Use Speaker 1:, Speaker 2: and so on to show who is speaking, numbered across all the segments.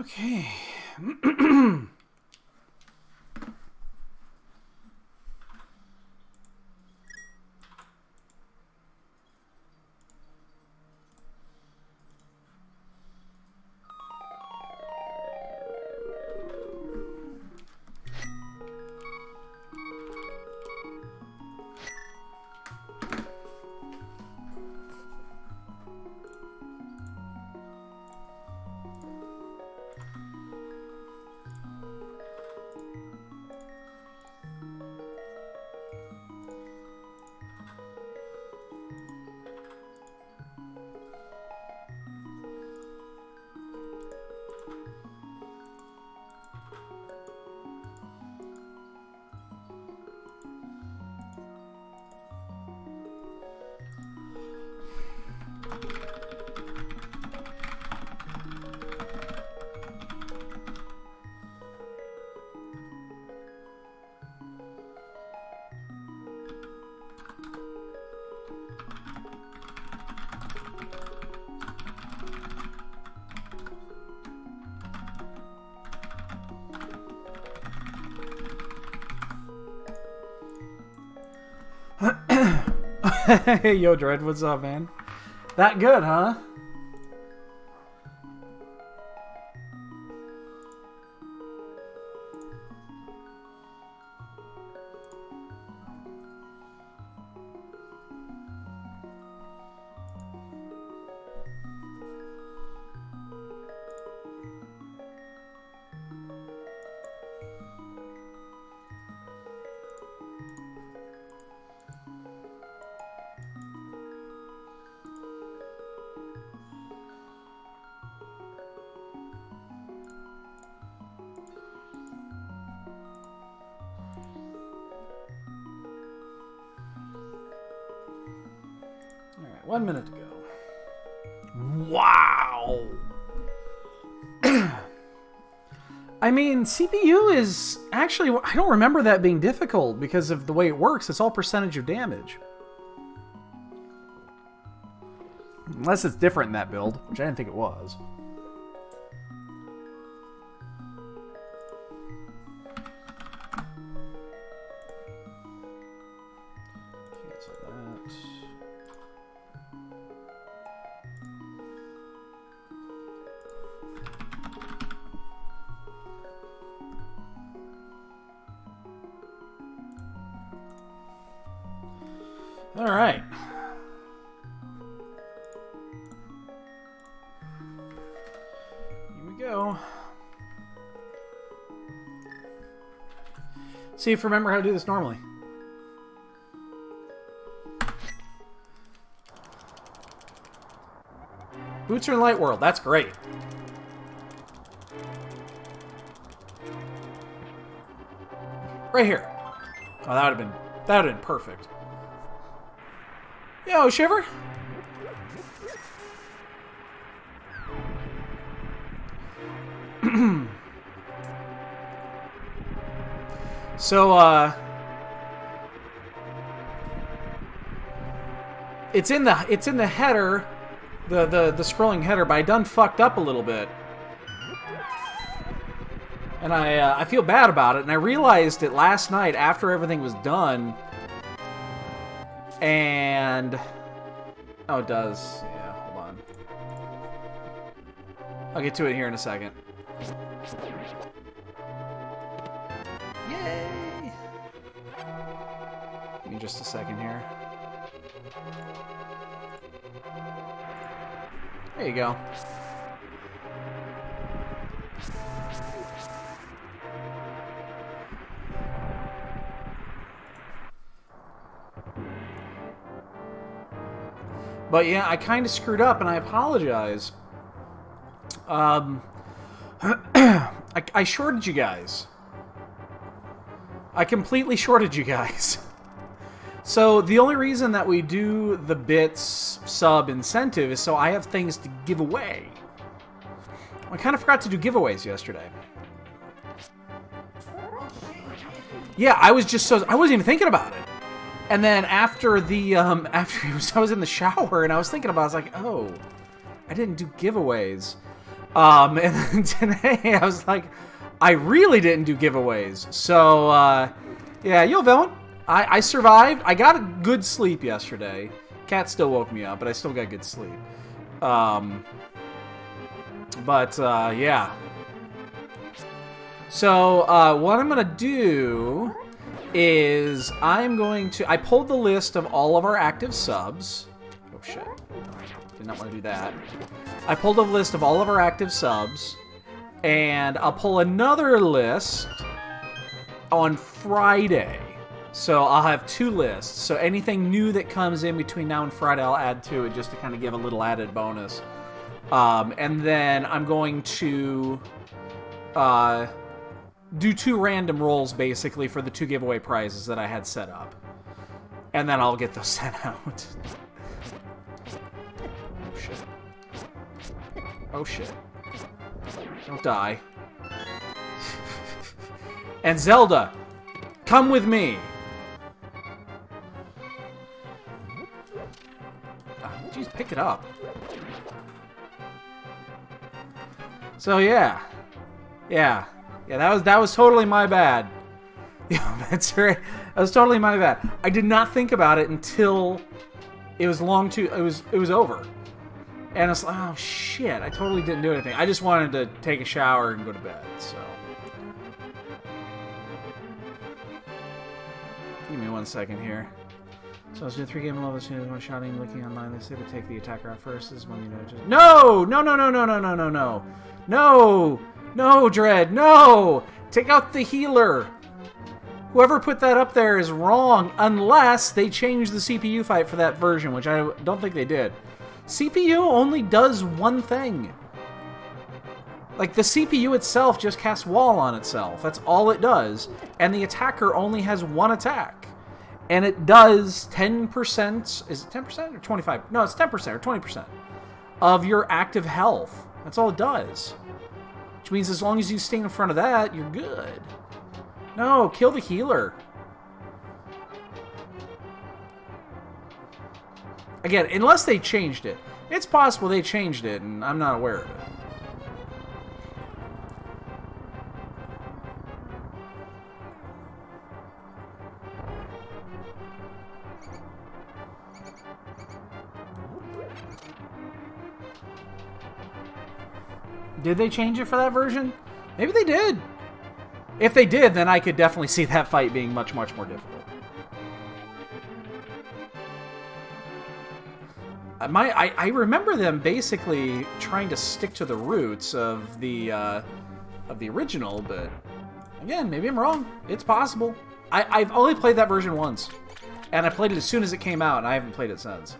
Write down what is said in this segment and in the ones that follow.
Speaker 1: Okay. Hey, yo, Dread, what's up, man? That good, huh? All right, 1 minute to go. Wow. I mean, CPU is actually, I don't remember that being difficult because of the way it works. It's all percentage of damage. Unless it's different in that build, which I didn't think it was. Cancel that. All right. Here we go. See if I remember how to do this normally. Boots are in Light World. That's great. Right here. Oh, that would have been perfect. Yo, Shiver. So, it's in the header, the scrolling header, but I done fucked up a little bit. And I feel bad about it, and I realized it last night after everything was done. And oh, it does. Yeah, hold on. I'll get to it here in a second. Yay! Give me just a second here. There you go. But yeah, I kind of screwed up, and I apologize. I shorted you guys. I completely shorted you guys. So the only reason that we do the bits sub incentive is so I have things to give away. I kind of forgot to do giveaways yesterday. Yeah, I wasn't even thinking about it. And then after I was in the shower and I was thinking about it, I was like, oh, I didn't do giveaways. And then today I was like, I really didn't do giveaways. So, yeah, yo, villain. I survived. I got a good sleep yesterday. Cat still woke me up, but I still got good sleep. Yeah. So, what I'm going to do is I pulled the list of all of our active subs. Oh, shit. Did not want to do that. I pulled a list of all of our active subs, and I'll pull another list on Friday. So I'll have 2 lists. So anything new that comes in between now and Friday, I'll add to it just to kind of give a little added bonus. And then I'm going to do 2 random rolls, basically, for the 2 giveaway prizes that I had set up. And then I'll get those sent out. Oh, shit. Oh, shit. Don't die. And Zelda, come with me. Jeez, pick it up. So yeah, that was totally my bad. Yeah, that's right. That was totally my bad. I did not think about it until it was it was over, and it's like, oh shit, I totally didn't do anything. I just wanted to take a shower and go to bed. So give me 1 second here. So I was doing 3 game levels, one shotting, looking online. They say to take the attacker out first. This is when you know just no, Dread, no! Take out the healer. Whoever put that up there is wrong, unless they changed the CPU fight for that version, which I don't think they did. CPU only does one thing. Like, the CPU itself just casts wall on itself. That's all it does. And the attacker only has 1 attack. And it does 10%, is it 10% or 25? No, it's 10% or 20% of your active health. That's all it does. Which means as long as you stay in front of that, you're good. No, kill the healer. Again, unless they changed it. It's possible they changed it, and I'm not aware of it. Did they change it for that version? Maybe they did. If they did, then I could definitely see that fight being much, much more difficult. I remember them basically trying to stick to the roots of the original, but again, maybe I'm wrong. It's possible. I've only played that version once, and I played it as soon as it came out, and I haven't played it since.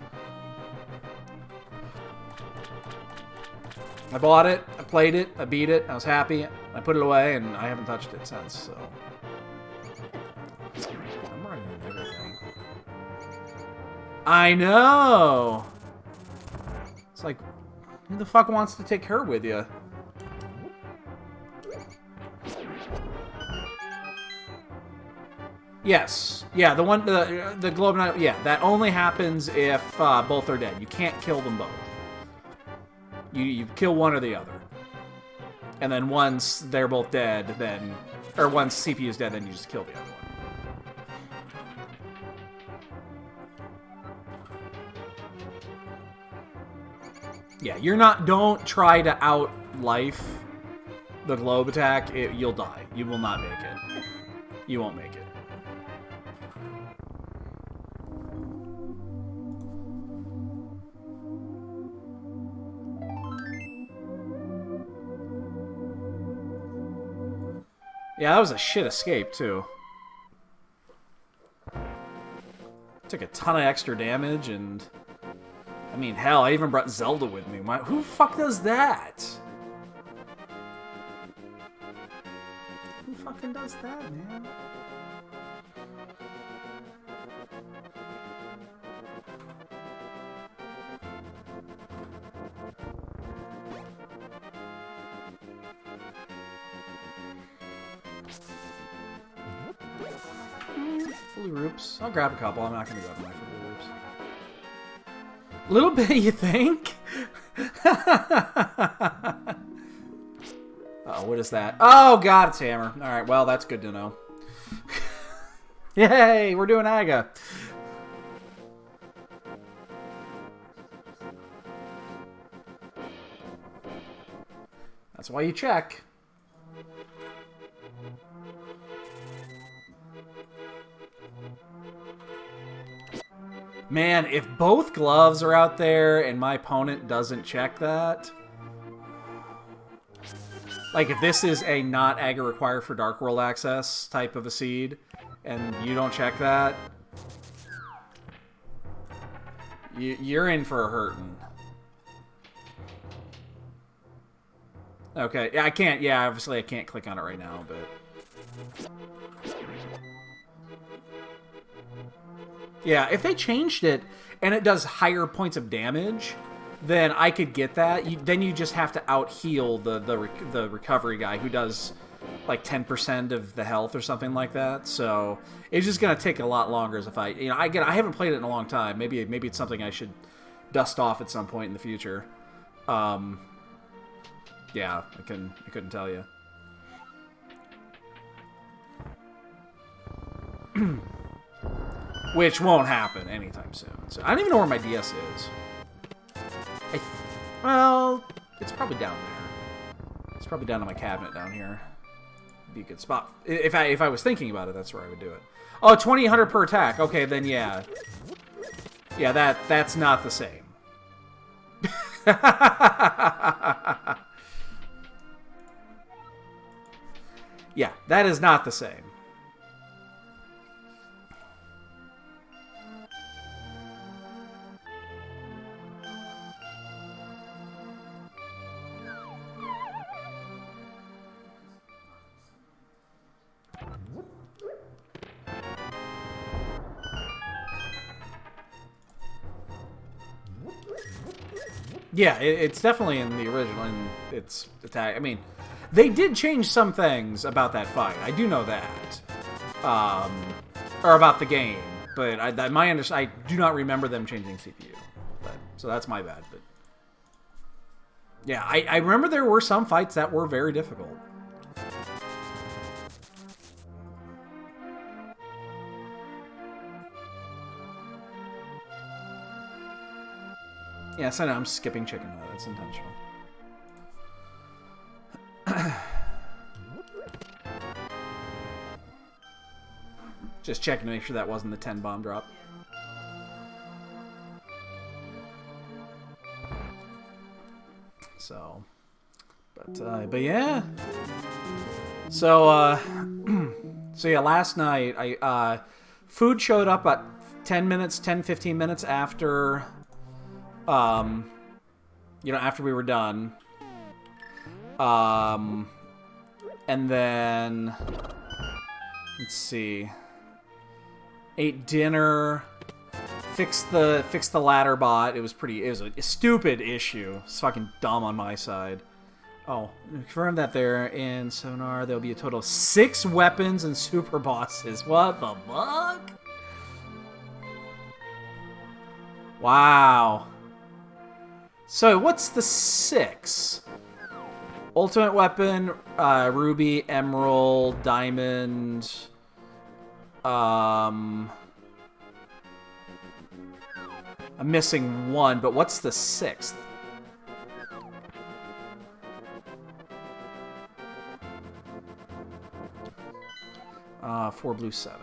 Speaker 1: I bought it, I played it, I beat it, I was happy, I put it away, and I haven't touched it since, so... I'm running everything. I know! It's like, who the fuck wants to take her with you? Yes. Yeah, the one, the Globe Knight, yeah, that only happens if both are dead. You can't kill them both. You kill one or the other. And then once they're both dead, then... Or once CPU is dead, then you just kill the other one. Yeah, you're not... Don't try to out-life the globe attack. You'll die. You will not make it. You won't make it. Yeah, that was a shit escape, too. Took a ton of extra damage, and... I mean, hell, I even brought Zelda with me. Who the fuck does that? Who fucking does that, man? Fully Roops. I'll grab a couple. I'm not going to go to my Fully Roops. Little bit, you think? Uh-oh, what is that? Oh, God, it's Hammer. All right, well, that's good to know. Yay, we're doing Aga. That's why you check. Man, if both gloves are out there and my opponent doesn't check that... Like, if this is a not Aga required for Dark World access type of a seed, and you don't check that, you're in for a hurtin'. Okay, yeah, I can't, yeah, obviously I can't click on it right now, but... Yeah, if they changed it, and it does higher points of damage, then I could get that. Then you just have to out-heal the recovery guy, who does, like, 10% of the health or something like that, so... It's just gonna take a lot longer as if I... You know, I haven't played it in a long time. Maybe it's something I should dust off at some point in the future. Yeah, I couldn't tell you. Which won't happen anytime soon. So I don't even know where my DS is. Well, it's probably down there. It's probably down in my cabinet down here. Be a good spot. If I was thinking about it, that's where I would do it. Oh, 20 per attack. Okay, then yeah. Yeah, that's not the same. Yeah, that is not the same. Yeah, it's definitely in the original, and it's attack. I mean, they did change some things about that fight. I do know that, or about the game. But I do not remember them changing CPU. So that's my bad. But yeah, I remember there were some fights that were very difficult. Yes, I know, I'm skipping chicken. That's intentional. Just checking to make sure that wasn't the 10 bomb drop. So, but yeah. So, so yeah, last night, food showed up at 10-15 minutes after... you know, after we were done. And then, let's see, ate dinner, fixed the ladder bot. It was a stupid issue. It's fucking dumb on my side. Oh, confirm that there in Sonar there'll be a total of 6 weapons and super bosses. What the fuck? Wow. So, what's the 6? Ultimate weapon, ruby, emerald, diamond. I'm missing 1, but what's the 6th? Four blue, 7.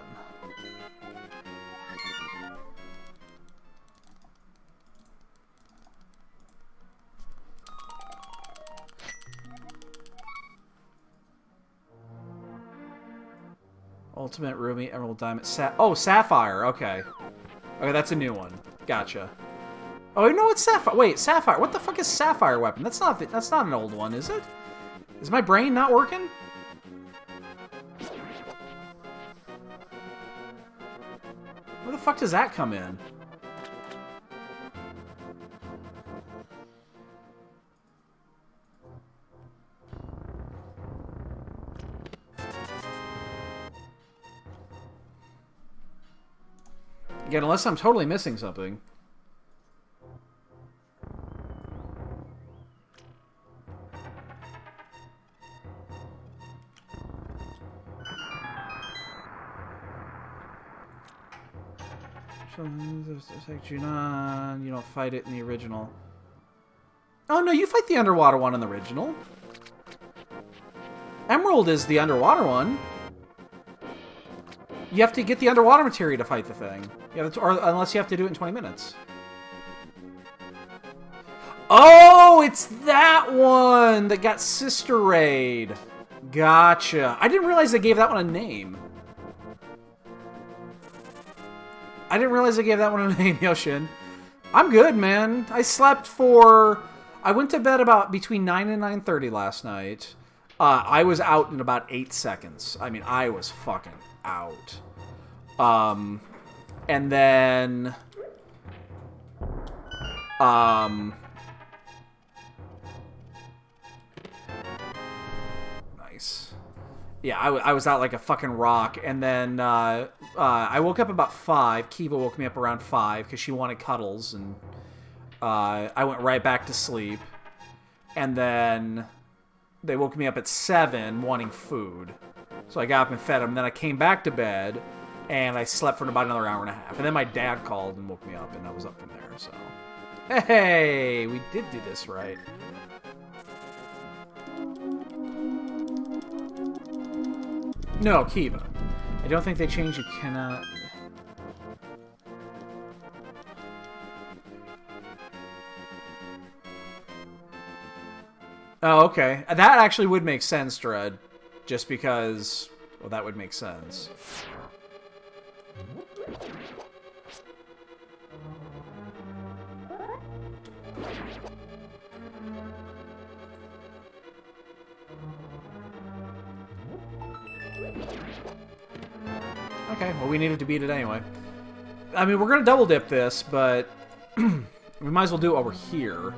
Speaker 1: Ultimate, ruby, emerald, diamond, sapphire. Okay, that's a new one. Gotcha. Oh, you know what sapphire? Wait, sapphire. What the fuck is sapphire weapon? That's not an old one, is it? Is my brain not working? Where the fuck does that come in? Again, unless I'm totally missing something. You don't fight it in the original. Oh, no, you fight the underwater one in the original. Emerald is the underwater one. You have to get the underwater materia to fight the thing. Or unless you have to do it in 20 minutes. Oh, it's that one that got Sister Raid. Gotcha. I didn't realize they gave that one a name. I didn't realize they gave that one a name, Yoshin. I'm good, man. I slept for... I went to bed about between 9 and 9:30 last night. I was out in about 8 seconds. I mean, I was fucking out. And then... Nice. Yeah, I was out like a fucking rock, and then I woke up about 5. Kiva woke me up around 5 because she wanted cuddles, and I went right back to sleep. And then they woke me up at 7 wanting food. So I got up and fed them, and then I came back to bed, and I slept for about another hour and a half. And then my dad called and woke me up, and I was up from there, so... Hey, we did do this right. No, Kiva. I don't think they changed. You cannot... Oh, okay. That actually would make sense, Dread. Just because... Well, that would make sense. Okay, well, we needed to beat it anyway. I mean, we're going to double dip this, but we might as well do it while we're here.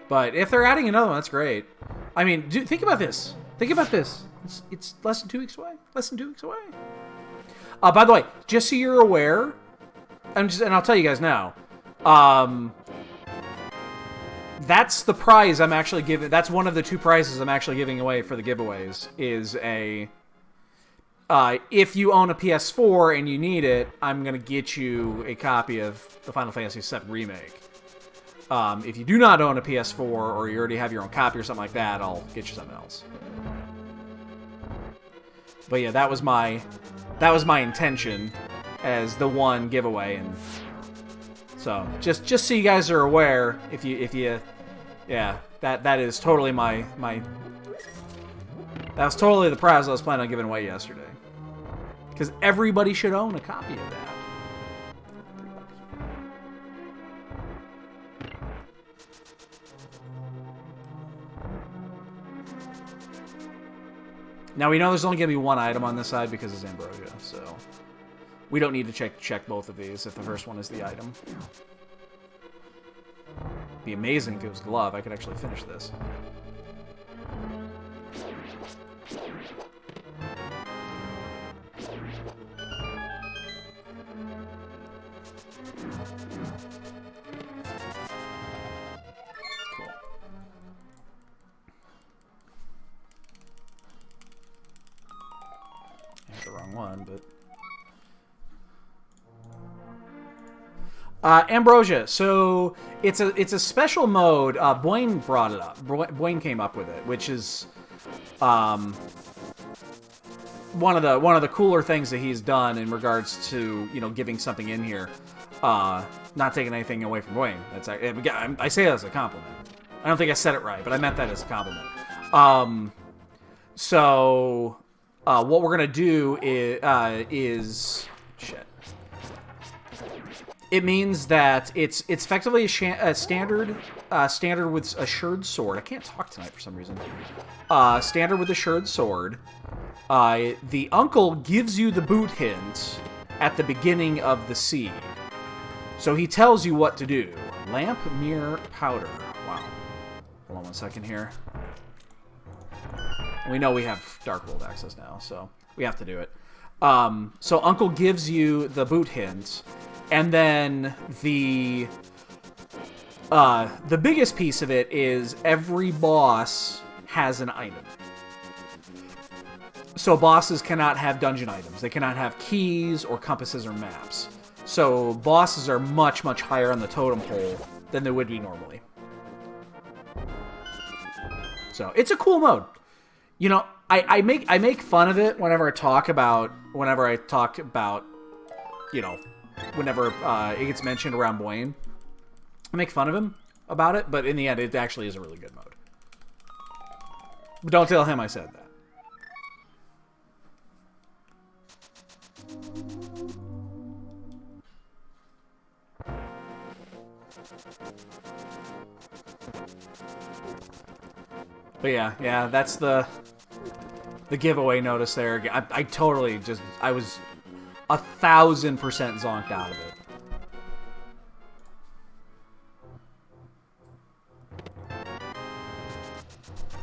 Speaker 1: But if they're adding another one, that's great. I mean, think about this. Think about this. It's less than 2 weeks away. Less than 2 weeks away. By the way, just so you're aware, and I'll tell you guys now, that's the prize I'm actually giving. That's one of the 2 prizes I'm actually giving away for the giveaways. Is a if you own a PS4 and you need it, I'm gonna get you a copy of the Final Fantasy VII Remake. If you do not own a PS4 or you already have your own copy or something like that, I'll get you something else. But yeah, that was my intention as the one giveaway, and so just so you guys are aware, if you yeah, that is totally my that was totally the prize I was planning on giving away yesterday, because everybody should own a copy of that. Now, we know there's only going to be one item on this side because it's Ambrosia, so we don't need to check both of these if the first one is the item. It'd be amazing if it was Glove. I could actually finish this. One, but Ambrosia. So it's a special mode. Boyne brought it up. Boyne came up with it, which is one of the cooler things that he's done in regards to giving something in here, not taking anything away from Boyne. That's I say that as a compliment. I don't think I said it right, but I meant that as a compliment. So. What we're gonna do is shit. It means that it's effectively a standard with assured sword. I can't talk tonight for some reason. Standard with assured sword. The uncle gives you the boot hint at the beginning of the seed, so he tells you what to do. Lamp, mirror, powder. Wow. Hold on 1 second here. We know we have Dark World access now, so we have to do it. So Uncle gives you the boot hint, and then The biggest piece of it is every boss has an item. So bosses cannot have dungeon items. They cannot have keys or compasses or maps. So bosses are much, much higher on the totem pole than they would be normally. So it's a cool mode. You know, I make fun of it whenever I talk about, you know, whenever it gets mentioned around Blaine. I make fun of him about it, but in the end, it actually is a really good mode. But don't tell him I said that. But yeah, that's the giveaway notice there. I totally just, I was 1000% zonked out of it.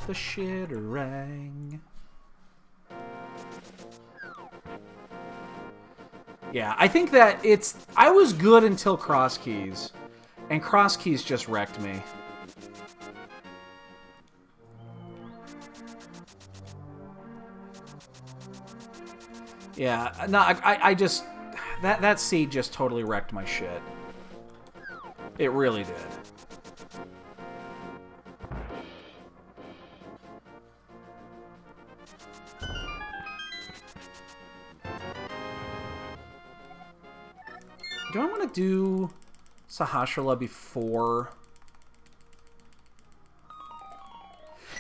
Speaker 1: The shitterang. Yeah, I think that I was good until cross keys, and cross keys just wrecked me. Yeah, no, I just, that seed just totally wrecked my shit. It really did. Do I want to do Sahasrara before?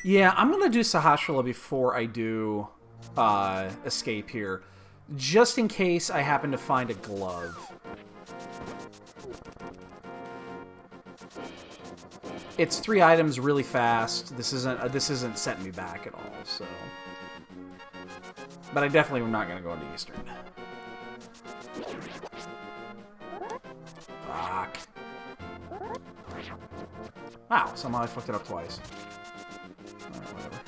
Speaker 1: Yeah, I'm going to do Sahasrara before I do Escape here. Just in case I happen to find a glove. It's 3 items really fast. This isn't setting me back at all, so. But I definitely am not going to go into Eastern. Fuck. Wow, somehow I fucked it up twice. Alright, whatever.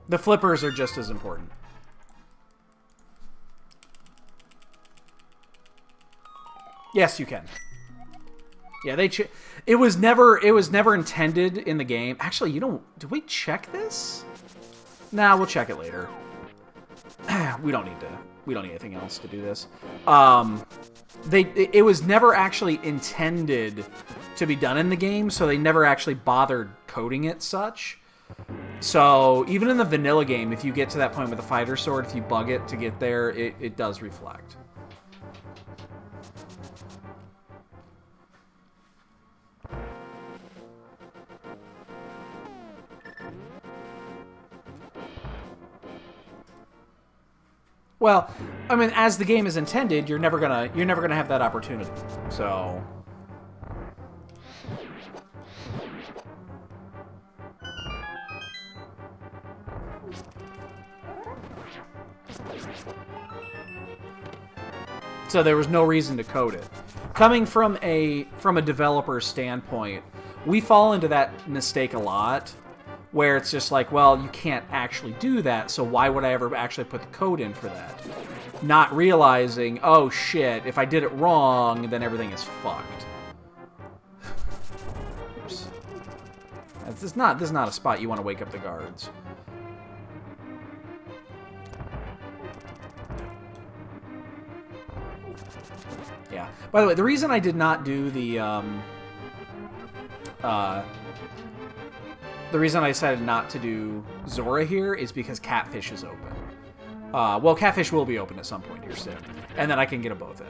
Speaker 1: The flippers are just as important. Yes, you can. Yeah, it was never intended in the game. Actually, you don't. Did we check this? Nah, we'll check it later. We don't need anything else to do this. It was never actually intended to be done in the game, so they never actually bothered coding it such. So even in the vanilla game, if you get to that point with a fighter sword, if you bug it to get there, it does reflect. Well, I mean, as the game is intended, you're never gonna have that opportunity. So. So there was no reason to code it. Coming from a developer's standpoint, we fall into that mistake a lot, where it's just like, well, you can't actually do that, so why would I ever actually put the code in for that? Not realizing, oh shit, if I did it wrong, then everything is fucked. Oops. This is not a spot you want to wake up the guards. Yeah. By the way, the reason I did not do the reason I decided not to do Zora here is because Catfish is open. Well, Catfish will be open at some point here soon. And then I can get them both in.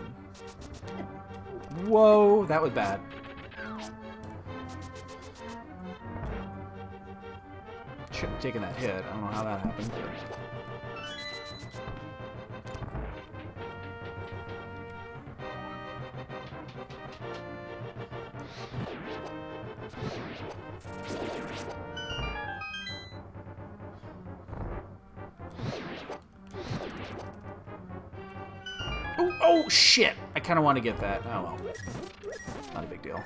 Speaker 1: Whoa, that was bad. Shouldn't have taken that hit. I don't know how that happened. But... Oh, shit! I kind of want to get that. Oh, well. Not a big deal.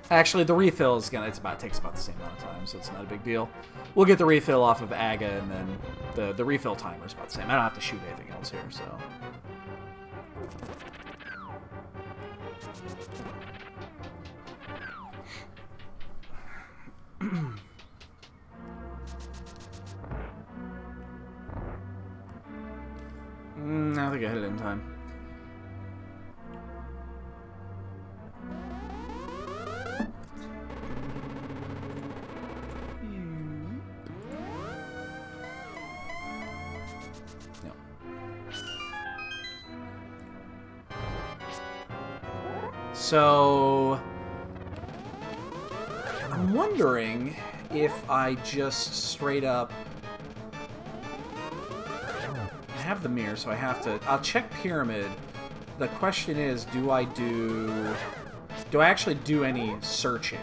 Speaker 1: Actually, the refill is gonna takes about the same amount of time, so it's not a big deal. We'll get the refill off of Aga, and then the refill timer is about the same. I don't have to shoot anything else here, so. I think I hit it in time. No. So I'm wondering if I just straight up have the mirror, so I have to. I'll check pyramid. The question is, do I actually do any searching?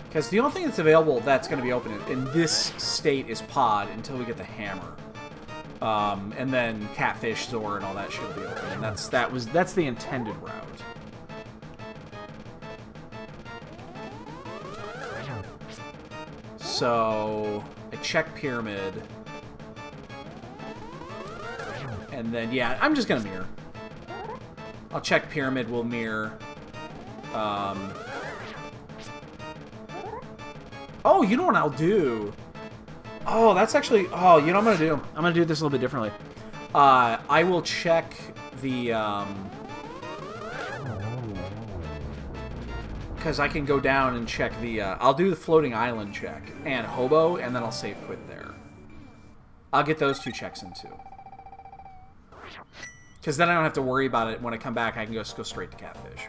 Speaker 1: Because the only thing that's available that's going to be open in this state is pod until we get the hammer, and then catfish, Zor, and all that shit will be open. And that's the intended route. So I check pyramid, and then yeah, I'm just gonna mirror. I'll check pyramid. We'll mirror. Oh, you know what I'll do? Oh, that's actually. Oh, you know what I'm gonna do? I'm gonna do this a little bit differently. I will check the. Because I can go down and check the... I'll do the floating island check and hobo, and then I'll save quit there. I'll get those two checks in, too. Because then I don't have to worry about it. When I come back, I can just go straight to catfish.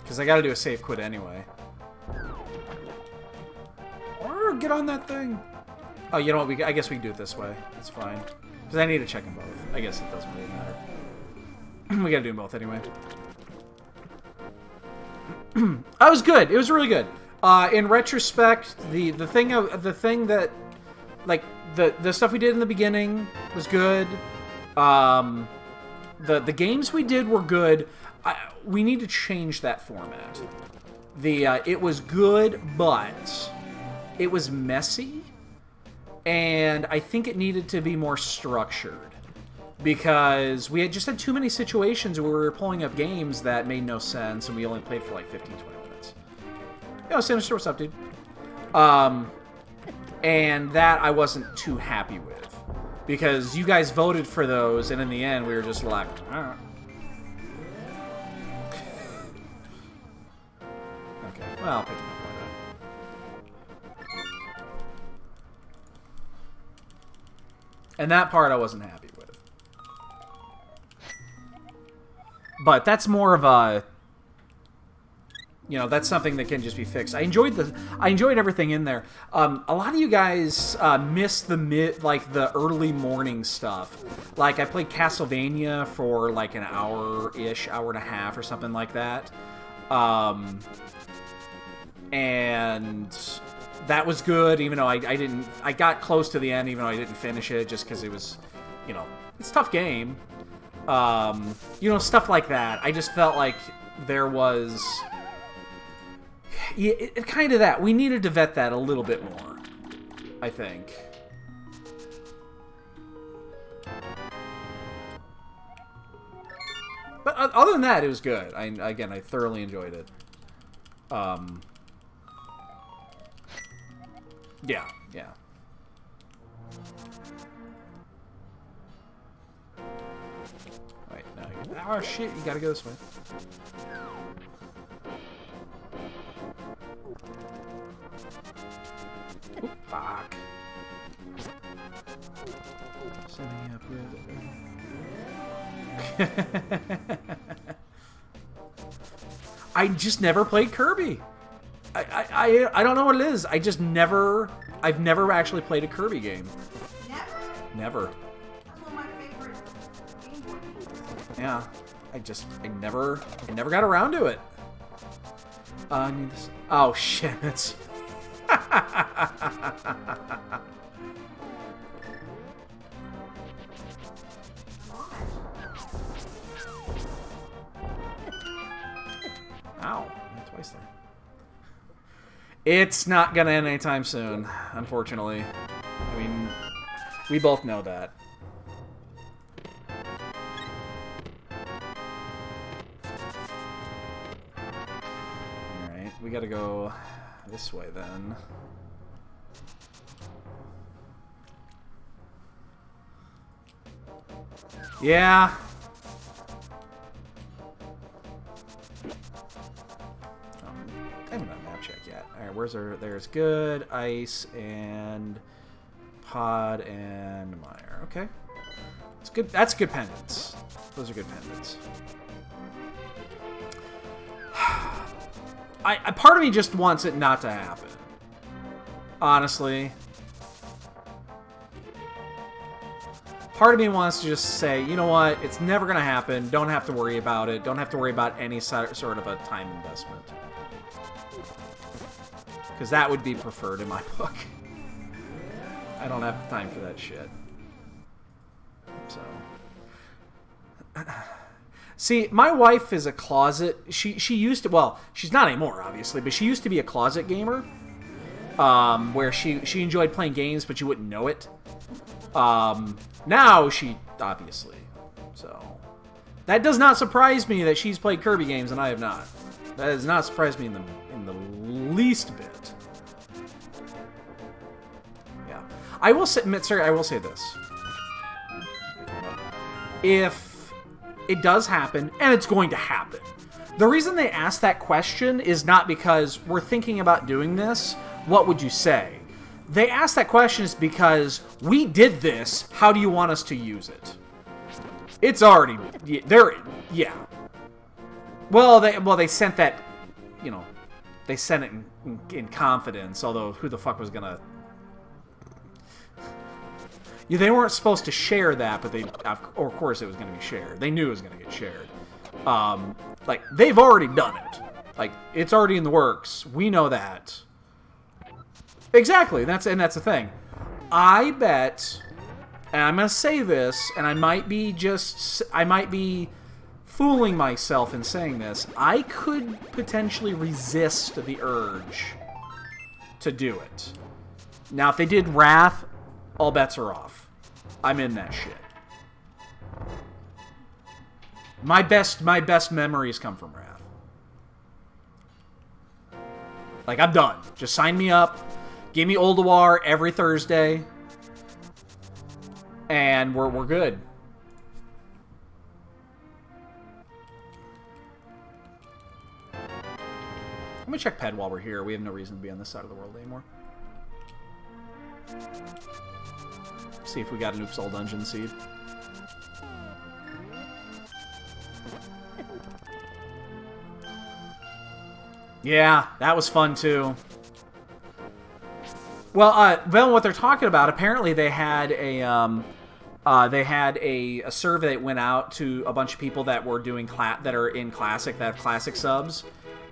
Speaker 1: Because I gotta do a save quit anyway. Or get on that thing. Oh, you know what? I guess we can do it this way. It's fine. Because I need to check them both. I guess it doesn't really matter. We gotta do them both anyway. That was good. It was really good. In retrospect, the thing that, like, the stuff we did in the beginning was good. The games we did were good. We need to change that format. It was good, but it was messy, and I think it needed to be more structured because we had just had too many situations where we were pulling up games that made no sense, and we only played for like 15-20 minutes. Yo, Sinister, what's up, dude? And that I wasn't too happy with because you guys voted for those, and in the end, we were just like, all right. Well, I'll pick him up like that. And that part I wasn't happy with. But that's more of a... You know, that's something that can just be fixed. I enjoyed everything in there. A lot of you guys missed the early morning stuff. Like, I played Castlevania for like an hour-ish, hour and a half or something like that. And that was good, even though I got close to the end, even though I didn't finish it, just because it was, you know, it's a tough game. You know, stuff like that. I just felt like there was, kind of that. We needed to vet that a little bit more, I think. But other than that, it was good. Again, I thoroughly enjoyed it. Yeah, yeah. Wait, no. Oh, shit, you gotta go this way. Oop, fuck. Setting up with... I just never played Kirby. I don't know what it is. I've never actually played a Kirby game. Never.
Speaker 2: That's one of my favorite Game Boy games.
Speaker 1: Yeah. I never got around to it. I need this. Oh shit, it's Ow, twice there. It's not gonna end anytime soon, unfortunately. I mean, we both know that. Alright, we gotta go this way then. Yeah. I haven't done a map check yet. Alright, where's our... There's good, ice, and pod, and mire. Okay. It's good. That's good pendants. Those are good pendants. Part of me just wants it not to happen. Honestly. Part of me wants to just say, you know what? It's never going to happen. Don't have to worry about it. Don't have to worry about any sort of a time investment. Because that would be preferred in my book. I don't have time for that shit. So... See, my wife is a closet... She used to... Well, she's not anymore, obviously, but she used to be a closet gamer. Where she enjoyed playing games, but you wouldn't know it. Now she... Obviously. So... That does not surprise me that she's played Kirby games and I have not. That does not surprise me in the least bit. Yeah. I will say... Sorry, I will say this. If... it does happen, and it's going to happen. The reason they asked that question is not because we're thinking about doing this. What would you say? They asked that question is because we did this. How do you want us to use it? It's already there. Yeah. Well, they sent that. You know, they sent it in confidence. Although who the fuck was gonna? Yeah, they weren't supposed to share that, but of course it was going to be shared. They knew it was going to get shared. Like, they've already done it. Like, it's already in the works. We know that. Exactly, that's the thing. I bet, and I'm going to say this, and I might be fooling myself in saying this, I could potentially resist the urge to do it. Now, if they did Wrath, all bets are off. I'm in that shit. My best memories come from Wrath. Like, I'm done. Just sign me up. Give me Oldawar every Thursday. And we're good. I'm gonna check Ped while we're here. We have no reason to be on this side of the world anymore. See if we got an Oops All Dungeon seed. Yeah, that was fun too. Well, then what they're talking about, apparently they had a survey that went out to a bunch of people that were doing that are in Classic, that have Classic subs,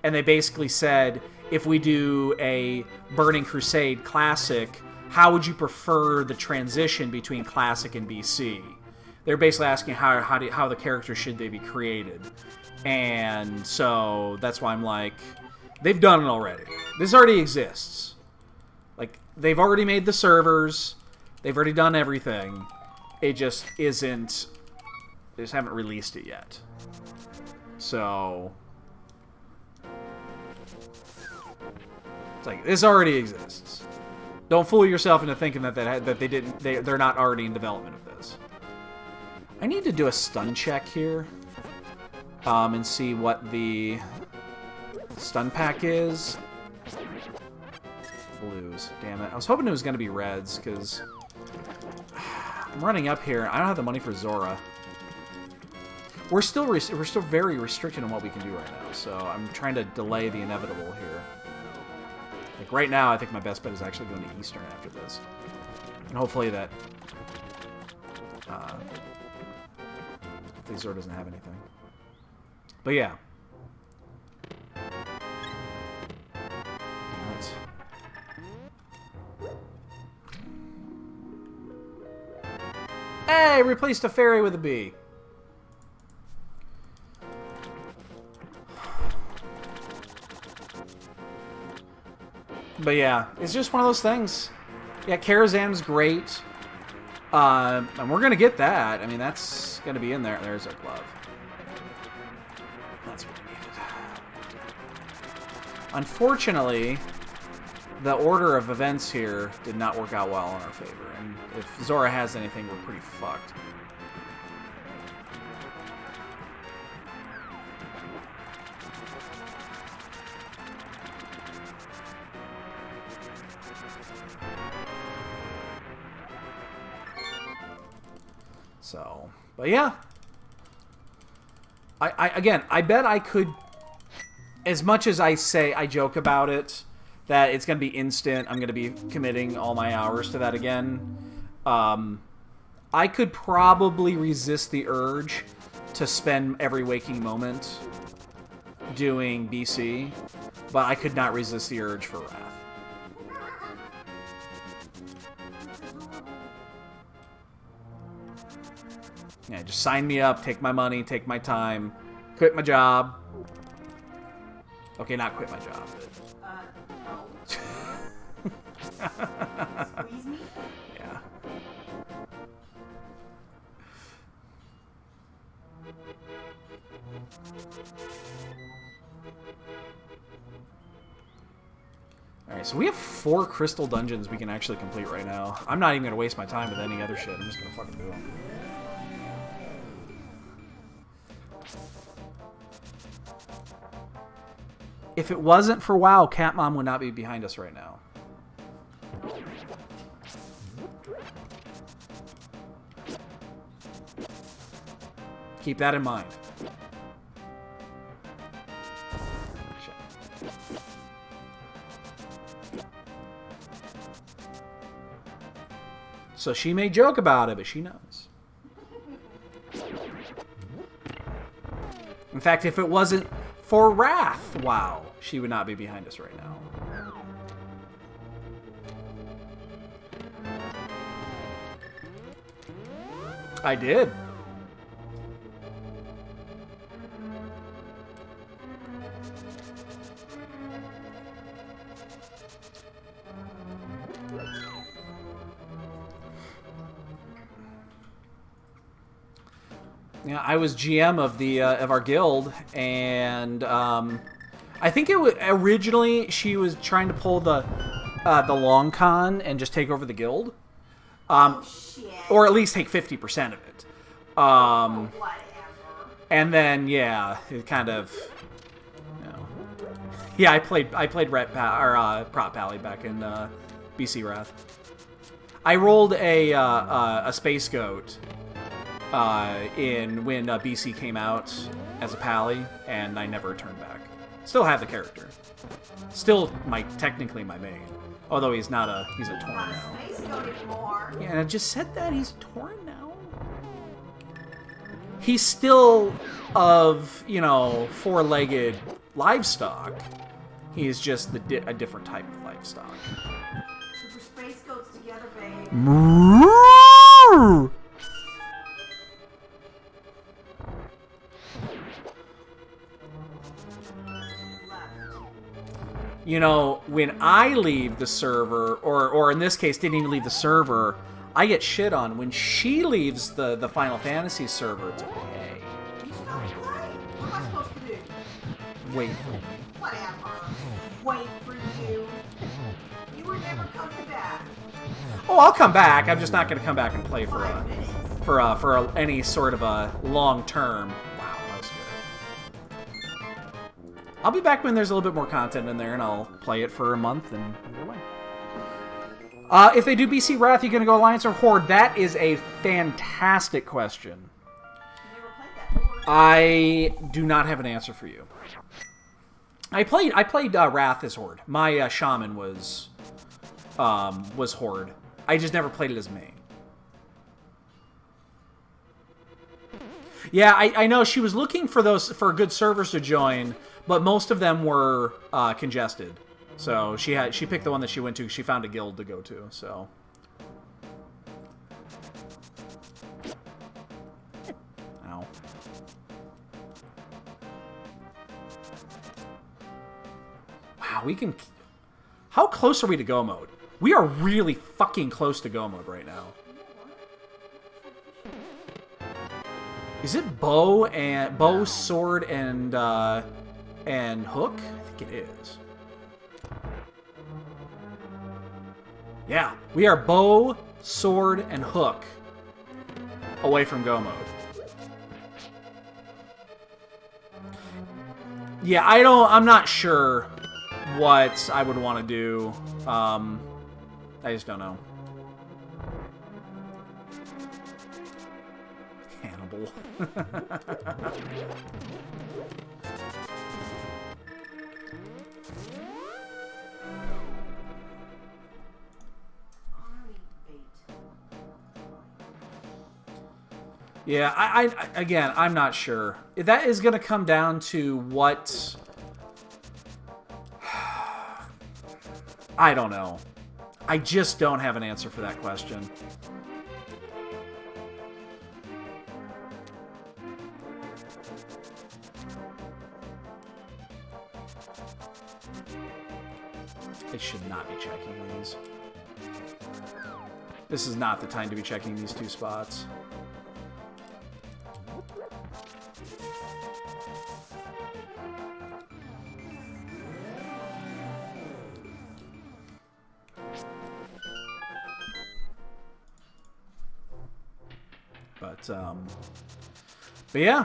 Speaker 1: and they basically said, if we do a Burning Crusade Classic, how would you prefer the transition between Classic and BC? They're basically asking how the characters should they be created. And so that's why I'm like, they've done it already. This already exists. Like, they've already made the servers. They've already done everything. It just isn't... They just haven't released it yet. So... It's like, this already exists. Don't fool yourself into thinking that they're not already in development of this. I need to do a stun check here, and see what the stun pack is. Blues, damn it! I was hoping it was going to be reds because I'm running up here. I don't have the money for Zora. we're still very restricted on what we can do right now. So I'm trying to delay the inevitable here. Like right now, I think my best bet is actually going to Eastern after this, and hopefully that hopefully Zor doesn't have anything. But yeah. Hey, replaced a fairy with a bee. But yeah, it's just one of those things. Yeah, Karazhan's great. And we're going to get that. I mean, that's going to be in there. There's our glove. That's what we needed. Unfortunately, the order of events here did not work out well in our favor. And if Zora has anything, we're pretty fucked. So, but yeah. Again, I bet I could, as much as I joke about it, that it's going to be instant, I'm going to be committing all my hours to that again. I could probably resist the urge to spend every waking moment doing BC, but I could not resist the urge for Wrath. Yeah, just sign me up, take my money, take my time, quit my job. Okay, not quit my job, but...
Speaker 2: Squeeze me?
Speaker 1: Yeah. Alright, so we have 4 crystal dungeons we can actually complete right now. I'm not even going to waste my time with any other shit. I'm just going to fucking do them. If it wasn't for WoW, Catmom would not be behind us right now. Keep that in mind. Shit. So she may joke about it, but she knows. In fact, if it wasn't for Wrath, wow, she would not be behind us right now. I did. Yeah, I was GM of the of our guild, and I think it was originally she was trying to pull the long con and just take over the guild, or at least take 50% of it.
Speaker 2: Whatever.
Speaker 1: And then yeah, it kind of, you know, yeah, I played Prop Pally back in BC Wrath. I rolled a Space Goat. When BC came out as a pally, and I never turned back. Still have the character. Still technically my main. Although he's a Tauren
Speaker 2: Not a
Speaker 1: now.
Speaker 2: space goat anymore.
Speaker 1: Yeah, and I just said that, he's a Tauren now. He's still of, you know, 4-legged livestock. He's just a different type of livestock.
Speaker 2: Super space goats together, babe.
Speaker 1: You know, when I leave the server, or in this case, didn't even leave the server, I get shit on. When she leaves the Final Fantasy server, it's okay.
Speaker 2: You stopped playing. What am I supposed to do?
Speaker 1: Wait for me.
Speaker 2: Whatever. Wait for you. You were never coming back.
Speaker 1: Oh, I'll come back. I'm just not going to come back and play for
Speaker 2: 5 minutes.
Speaker 1: any sort of a long term. Wow, that was good. I'll be back when there's a little bit more content in there, and I'll play it for a month and go away. If they do BC Wrath, you going to go Alliance or Horde? That is a fantastic question.
Speaker 2: You never played that.
Speaker 1: I do not have an answer for you. I played Wrath as Horde. My shaman was Horde. I just never played it as main. Yeah, I know she was looking for good servers to join, but most of them were congested. So she picked the one that she went to. She found a guild to go to. So. Ow. Wow, we can. How close are we to go mode? We are really fucking close to go mode right now. Is it bow, sword, and hook? I think it is. Yeah, we are bow, sword, and hook away from go mode. Yeah, I'm not sure what I would want to do. I just don't know. Hannibal. Yeah, again, I'm not sure. That is going to come down to what... I don't know. I just don't have an answer for that question. I should not be checking these. This is not the time to be checking these two spots. But yeah,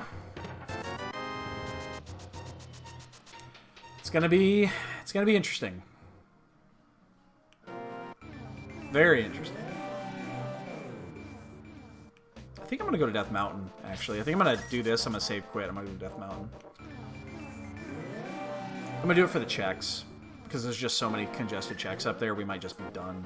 Speaker 1: it's gonna be interesting. Very interesting. I think I'm gonna go to Death Mountain. Actually, I think I'm gonna do this. I'm gonna save quit. I'm gonna go to Death Mountain. I'm gonna do it for the checks because there's just so many congested checks up there. We might just be done.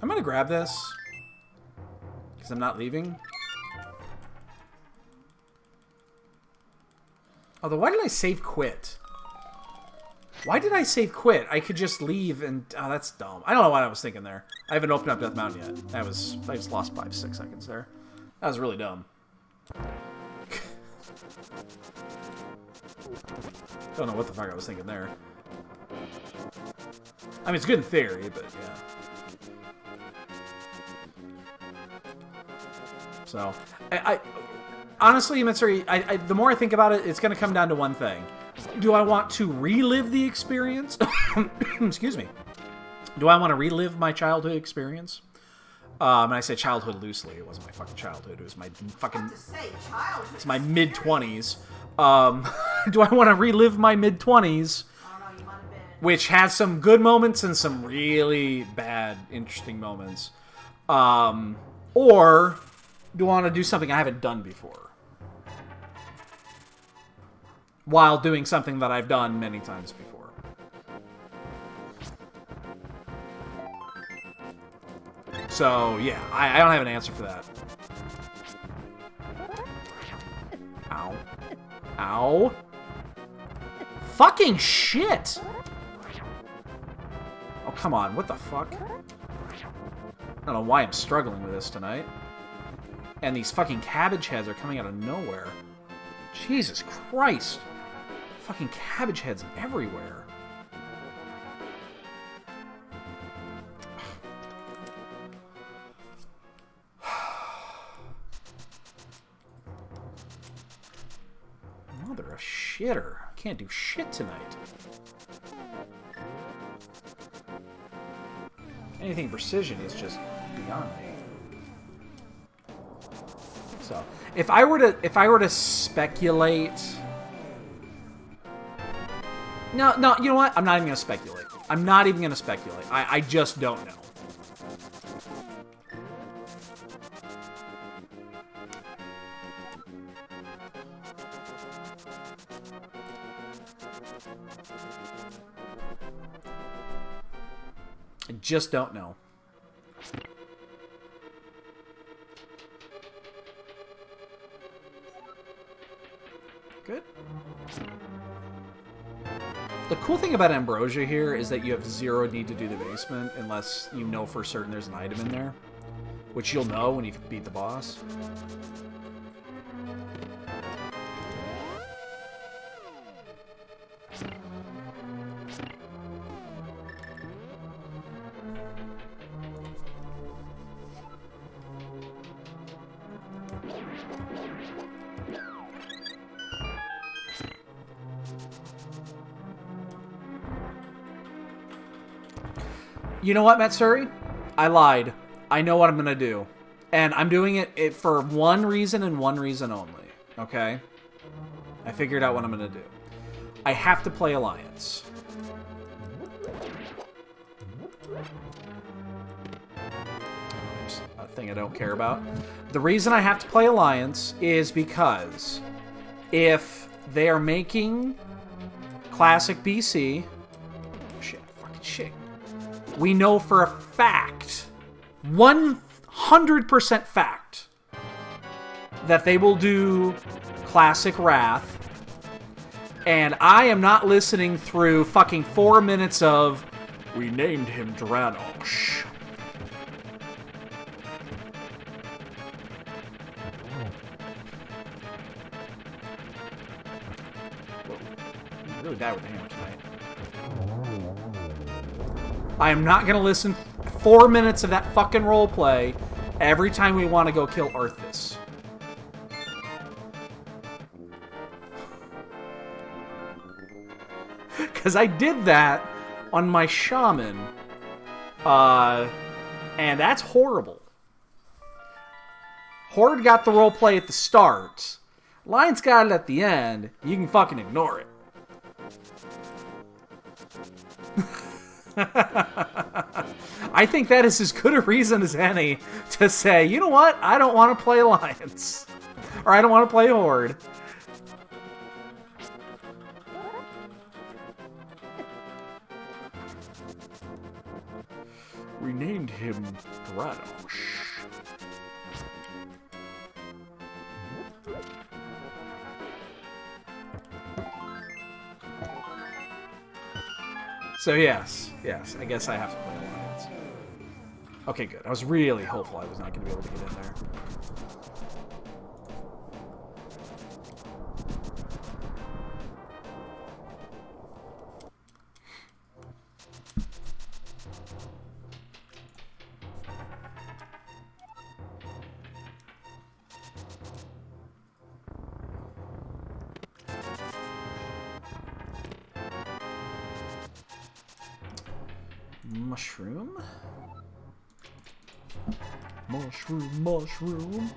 Speaker 1: I'm gonna grab this because I'm not leaving. Although, why did I save quit? Why did I save quit? I could just leave and... Oh, that's dumb. I don't know what I was thinking there. I haven't opened up Death Mountain yet. I just lost 5-6 seconds there. That was really dumb. Don't know what the fuck I was thinking there. I mean, it's good in theory, but yeah. So, I honestly, Mitsuri, the more I think about it, it's going to come down to one thing. Do I want to relive the experience? Excuse me. Do I want to relive my childhood experience? And I say childhood loosely. It wasn't my fucking childhood. It was my fucking... It's my mid-20s. Do I want to relive my mid-20s? Which has some good moments and some really bad, interesting moments. Or do I want to do something I haven't done before? While doing something that I've done many times before. So, yeah, I don't have an answer for that. Ow. Ow. Fucking shit! Oh, come on, what the fuck? I don't know why I'm struggling with this tonight. And these fucking cabbage heads are coming out of nowhere. Jesus Christ. Fucking cabbage heads everywhere. Mother of shitter. I can't do shit tonight. Anything precision is just beyond me. So, if I were to speculate... No, you know what? I'm not even going to speculate. I'm not even going to speculate. I just don't know. I just don't know. Good. The cool thing about Ambrosia here is that you have zero need to do the basement unless you know for certain there's an item in there, which you'll know when you beat the boss. You know what, Matsuri? I lied. I know what I'm going to do. And I'm doing it for one reason and one reason only. Okay? I figured out what I'm going to do. I have to play Alliance. Just a thing I don't care about. The reason I have to play Alliance is because if they are making Classic BC... Shit, fucking shit. We know for a fact, 100% fact, that they will do Classic Wrath. And I am not listening through fucking 4 minutes of, we named him Dranosh. Whoa. Really bad with the hammer tonight. I am not going to listen 4 minutes of that fucking roleplay every time we want to go kill Arthas. Because I did that on my shaman. And that's horrible. Horde got the roleplay at the start. Lion's got it at the end. You can fucking ignore it. I think that is as good a reason as any to say, you know what? I don't want to play Alliance. Or I don't want to play Horde. We named him Dranosh. So yes, I guess I have to play Alliance. Okay, good. I was really hopeful I was not going to be able to get in there. Mushroom? Mushroom.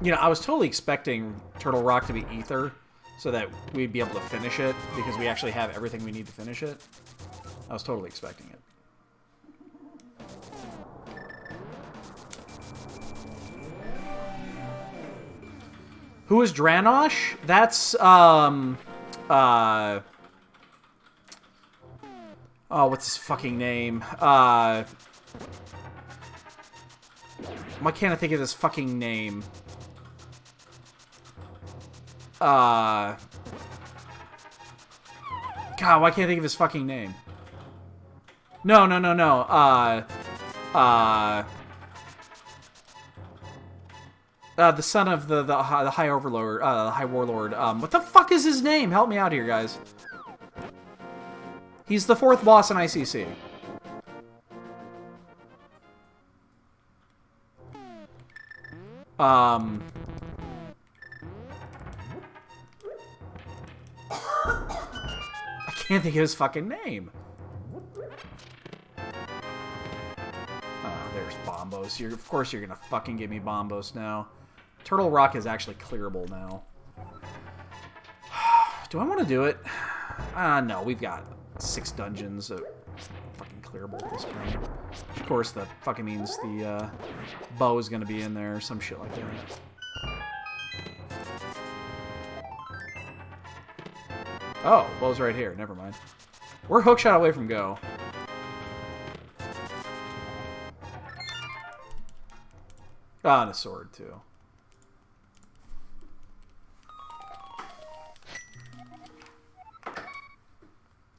Speaker 1: You know, I was totally expecting Turtle Rock to be Ether so that we'd be able to finish it because we actually have everything we need to finish it. I was totally expecting it. Who is Dranosh? That's, oh, what's his fucking name? Why can't I think of his fucking name? God, why can't I think of his fucking name? No. The son of the High Overlord, the High Warlord. What the fuck is his name? Help me out here, guys. He's the 4th boss in ICC. I can't think of his fucking name. There's There's Bombos. Of course you're gonna fucking give me Bombos now. Turtle Rock is actually clearable now. Do I want to do it? No, we've got 6 dungeons of fucking clearable at this point. Of course, that fucking means the bow is gonna be in there or some shit like that. Oh, bow's right here. Never mind. We're hookshot away from go. Ah, and a sword, too.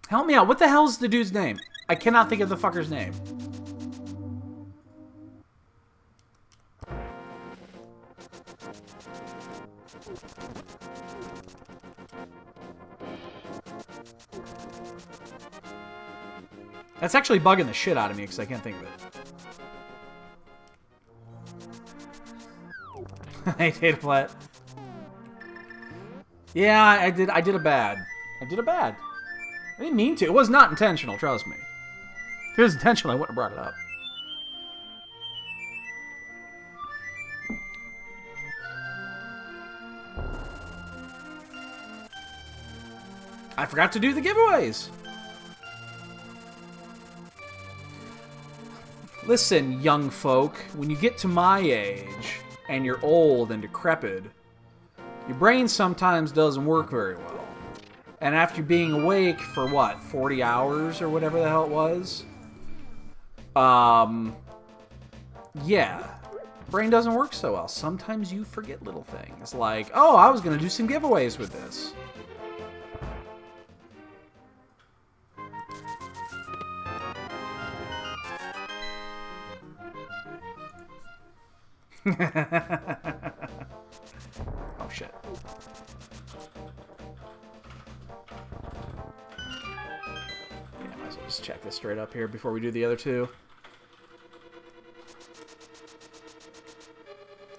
Speaker 1: Help me out. What the hell's the dude's name? I cannot think of the fucker's name. That's actually bugging the shit out of me because I can't think of it. I hate flat. Yeah, I did a bad. I did a bad. I didn't mean to. It was not intentional, trust me. If it was intentional, I wouldn't have brought it up. I forgot to do the giveaways. Listen, young folk, when you get to my age, and you're old and decrepit, your brain sometimes doesn't work very well. And after being awake for, what, 40 hours or whatever the hell it was? Yeah. Brain doesn't work so well. Sometimes you forget little things. Like, oh, I was going to do some giveaways with this. Oh, shit. Yeah, might as well just check this straight up here before we do the other two.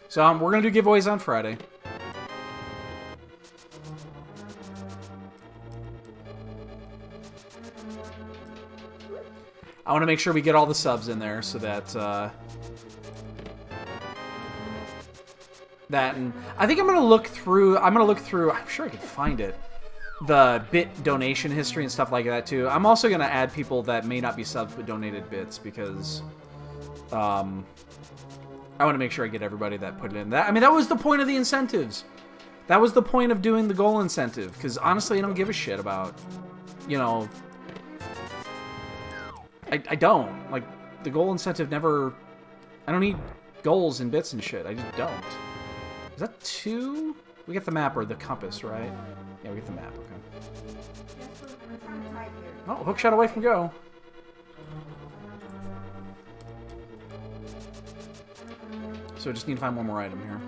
Speaker 1: So, we're going to do giveaways on Friday. I want to make sure we get all the subs in there so that, and I think I'm gonna look through. I'm sure I can find it. The bit donation history and stuff like that too. I'm also gonna add people that may not be subs but donated bits because, I want to make sure I get everybody that put it in. That was the point of the incentives. That was the point of doing the goal incentive. Because honestly, I don't give a shit about, you know. I don't like the goal incentive. Never. I don't need goals and bits and shit. I just don't. Is that 2? We get the map or the compass, right? Yeah, we get the map, okay. Oh, hookshot away from go. So I just need to find one more item here.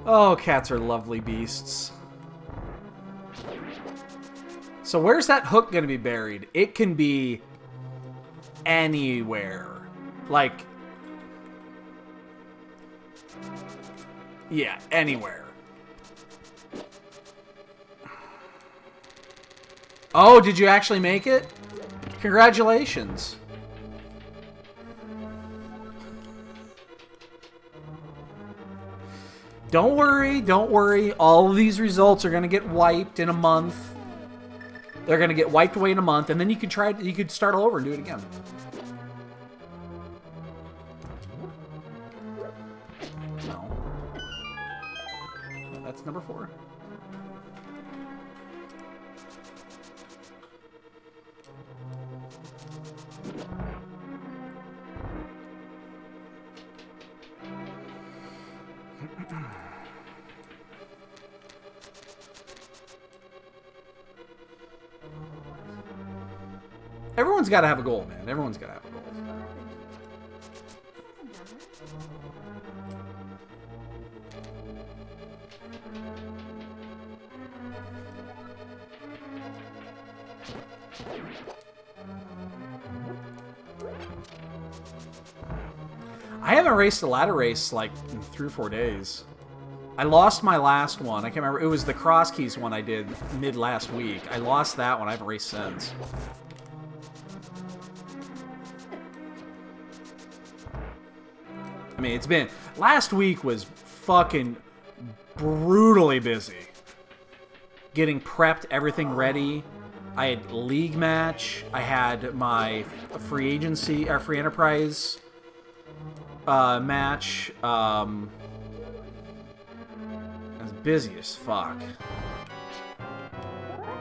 Speaker 1: Oh, cats are lovely beasts. So where's that hook going to be buried? It can be anywhere. Like, yeah, anywhere. Oh, did you actually make it? Congratulations. Don't worry, don't worry. All of these results are going to get wiped in a month. They're going to get wiped away in a month, and then you could start all over and do it again. No. That's number 4. Everyone's got to have a goal, man. Everyone's got to have a goal. I haven't raced a ladder race like in 3 or 4 days. I lost my last one. I can't remember. It was the Cross Keys one I did mid last week. I lost that one. I haven't raced since. I mean, it's been... Last week was fucking brutally busy. Getting prepped, everything ready. I had league match. I had my free agency, or free enterprise match. I was busy as fuck.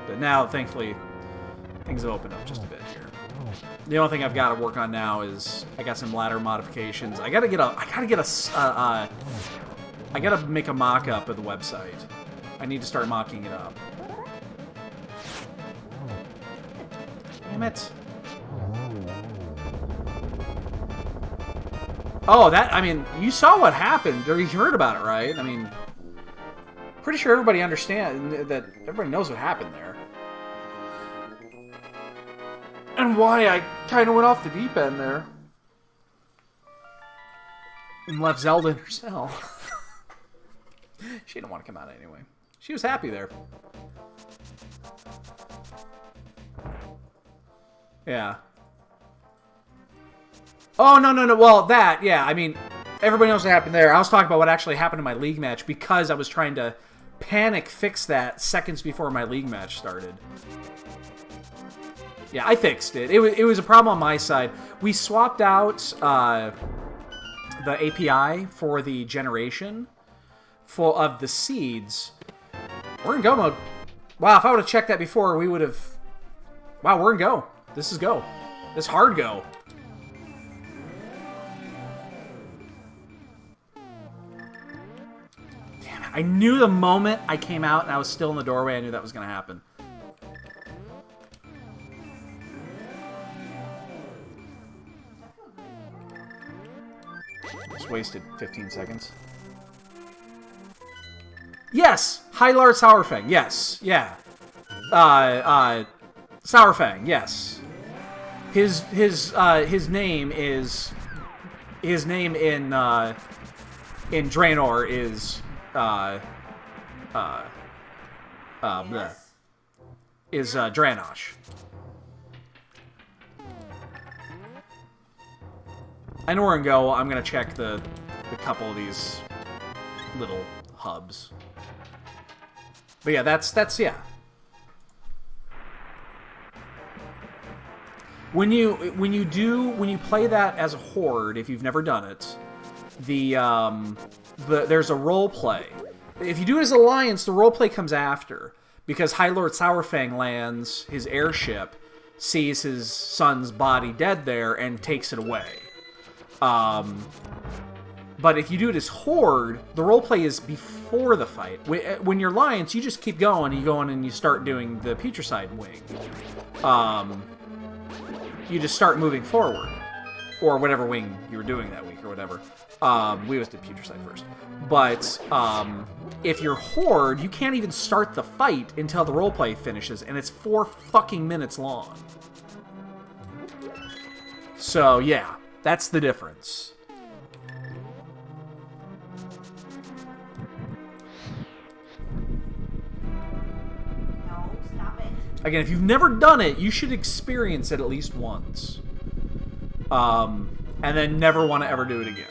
Speaker 1: But now, thankfully, things have opened up just a bit here. The only thing I've got to work on now is I got some ladder modifications. I gotta make a mock-up of the website. I need to start mocking it up. Damn it. Oh, I mean, you saw what happened, or you heard about it, right? I mean, pretty sure everybody understands that everybody knows what happened there. And why I kind of went off the deep end there. And left Zelda in her cell. She didn't want to come out anyway. She was happy there. Yeah. Oh, no. Well, that, yeah. I mean, everybody knows what happened there. I was talking about what actually happened in my league match because I was trying to panic fix that seconds before my league match started. Yeah, I fixed it. It was a problem on my side. We swapped out the API for the generation of the seeds. We're in go mode. Wow, if I would have checked that before, we would have... Wow, we're in go. This is go. This is hard go. Damn it. I knew the moment I came out and I was still in the doorway, I knew that was going to happen. Just wasted 15 seconds. Yes! Hylar Sourfang, yes. Yeah. Sourfang, yes. His name is... His name in Draenor is... is Dranosh. I know where I'm go. I'm gonna check the couple of these little hubs. But yeah, that's yeah. When you play that as a horde, if you've never done it, there's a role play. If you do it as Alliance, the role play comes after, because High Lord Sourfang lands his airship, sees his son's body dead there, and takes it away. But if you do it as Horde, the roleplay is before the fight. When you're Alliance, you just keep going. You go in and you start doing the Putricide wing. You just start moving forward. Or whatever wing you were doing that week or whatever. We always did Putricide first. But if you're Horde, you can't even start the fight until the roleplay finishes. And it's 4 fucking minutes long. So, yeah. That's the difference.
Speaker 2: No, stop it.
Speaker 1: Again, if you've never done it, you should experience it at least once. And then never want to ever do it again.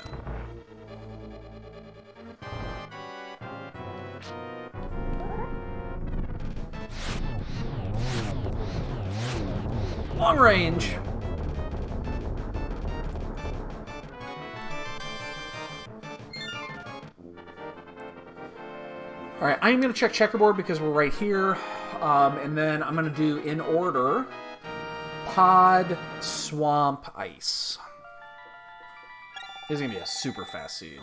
Speaker 1: Long range. Alright, I'm going to check checkerboard because we're right here. And then I'm going to do, in order, Pod, Swamp, Ice. This is going to be a super fast seed.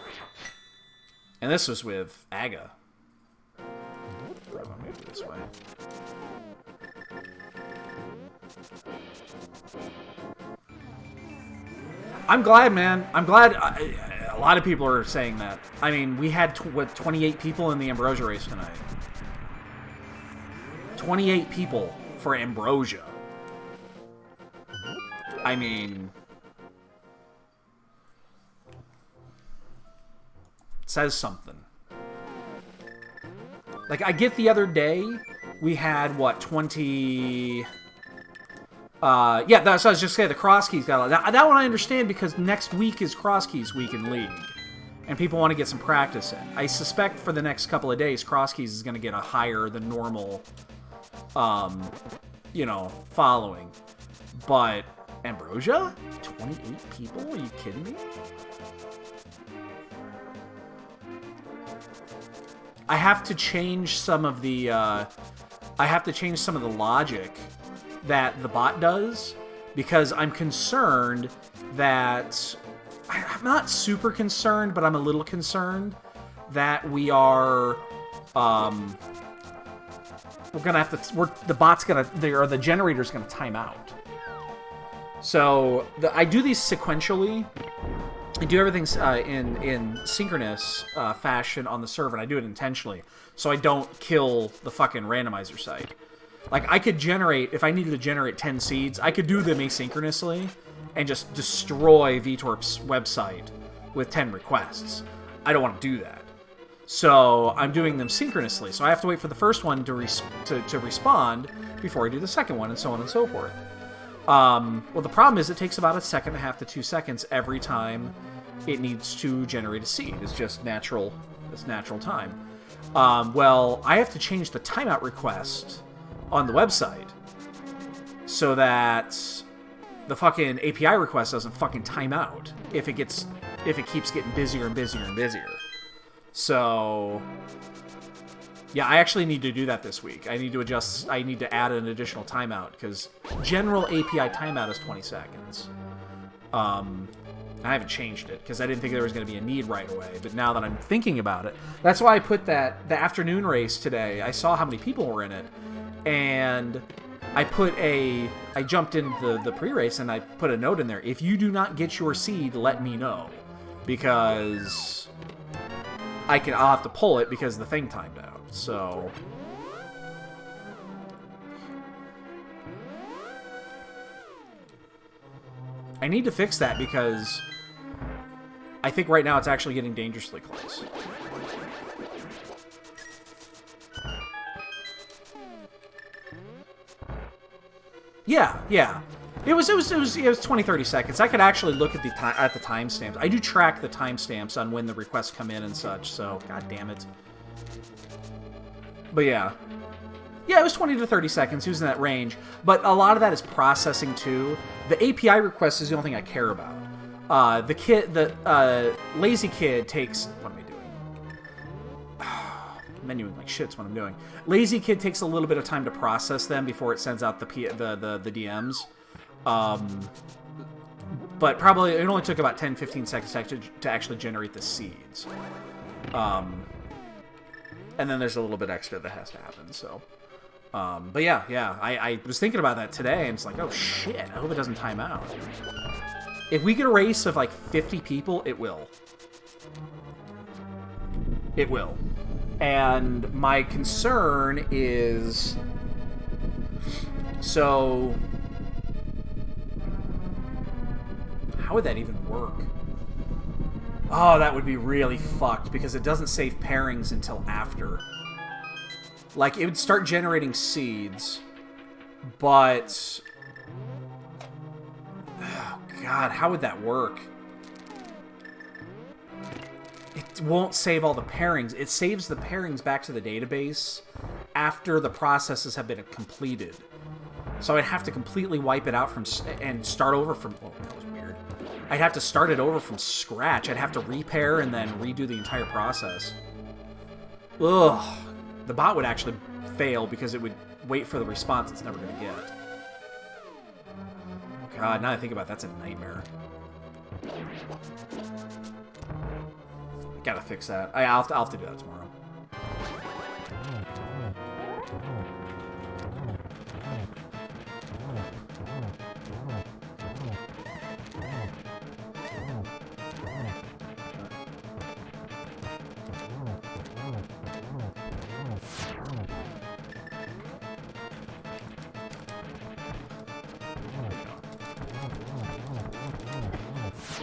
Speaker 1: And this was with Aga. I'm going to move it this way. I'm glad, man. I'm glad. A lot of people are saying that. I mean, we had, 28 people in the Ambrosia race tonight. 28 people for Ambrosia. I mean... It says something. Like, I get the other day, we had, what, 20... yeah, that's what I was just saying. The cross keys got a lot. That one I understand because next week is cross keys week in League. And people want to get some practice in. I suspect for the next couple of days, cross keys is going to get a higher than normal, you know, following. But Ambrosia? 28 people? Are you kidding me? I have to change some of the, logic that the bot does, because I'm concerned that... I'm not super concerned, but I'm a little concerned that we are... we're gonna have to... the bot's gonna... or the generator's gonna time out. So, I do these sequentially. I do everything in synchronous fashion on the server, and I do it intentionally, so I don't kill the fucking randomizer site. Like, I could generate, if I needed to generate 10 seeds, I could do them asynchronously and just destroy VTorp's website with 10 requests. I don't want to do that. So I'm doing them synchronously, so I have to wait for the first one to respond before I do the second one, and so on and so forth. Well, the problem is it takes about 1.5 to 2 seconds every time it needs to generate a seed. It's just natural. It's natural time. Well, I have to change the timeout request on the website so that the fucking API request doesn't fucking time out if it keeps getting busier and busier and busier. So yeah, I actually need to do that this week. I need to add an additional timeout, because general API timeout is 20 seconds. I haven't changed it because I didn't think there was going to be a need right away, but now that I'm thinking about it, that's why I put the afternoon race today. I saw how many people were in it, and I jumped in the pre-race and I put a note in there: if you do not get your seed, let me know, because I'll have to pull it because the thing timed out. So I need to fix that, because I think right now it's actually getting dangerously close. Yeah. It was 20-30 seconds. I could actually look at the timestamps. I do track the timestamps on when the requests come in and such, so god damn it. But yeah, it was 20 to 30 seconds. He was in that range, but a lot of that is processing too. The API request is the only thing I care about. The lazy kid takes... What am I doing? Menuing like shit's what I'm doing. Lazy kid takes a little bit of time to process them before it sends out the DMs. But probably it only took about 10-15 seconds to actually generate the seeds. And then there's a little bit extra that has to happen, so... but yeah, I was thinking about that today, and it's like, oh shit, I hope it doesn't time out. If we get a race of like 50 people, it will. It will. And my concern is... So... How would that even work? Oh, that would be really fucked, because it doesn't save pairings until after. Like, it would start generating seeds, but... Oh, God, how would that work? It won't save all the pairings. It saves the pairings back to the database after the processes have been completed. So I'd have to completely wipe it out and start over from... Oh, that was weird. I'd have to start it over from scratch. I'd have to repair and then redo the entire process. Ugh. The bot would actually fail because it would wait for the response it's never going to get. Oh god, now that I think about it, that's a nightmare. I gotta fix that. I'll have to do that tomorrow.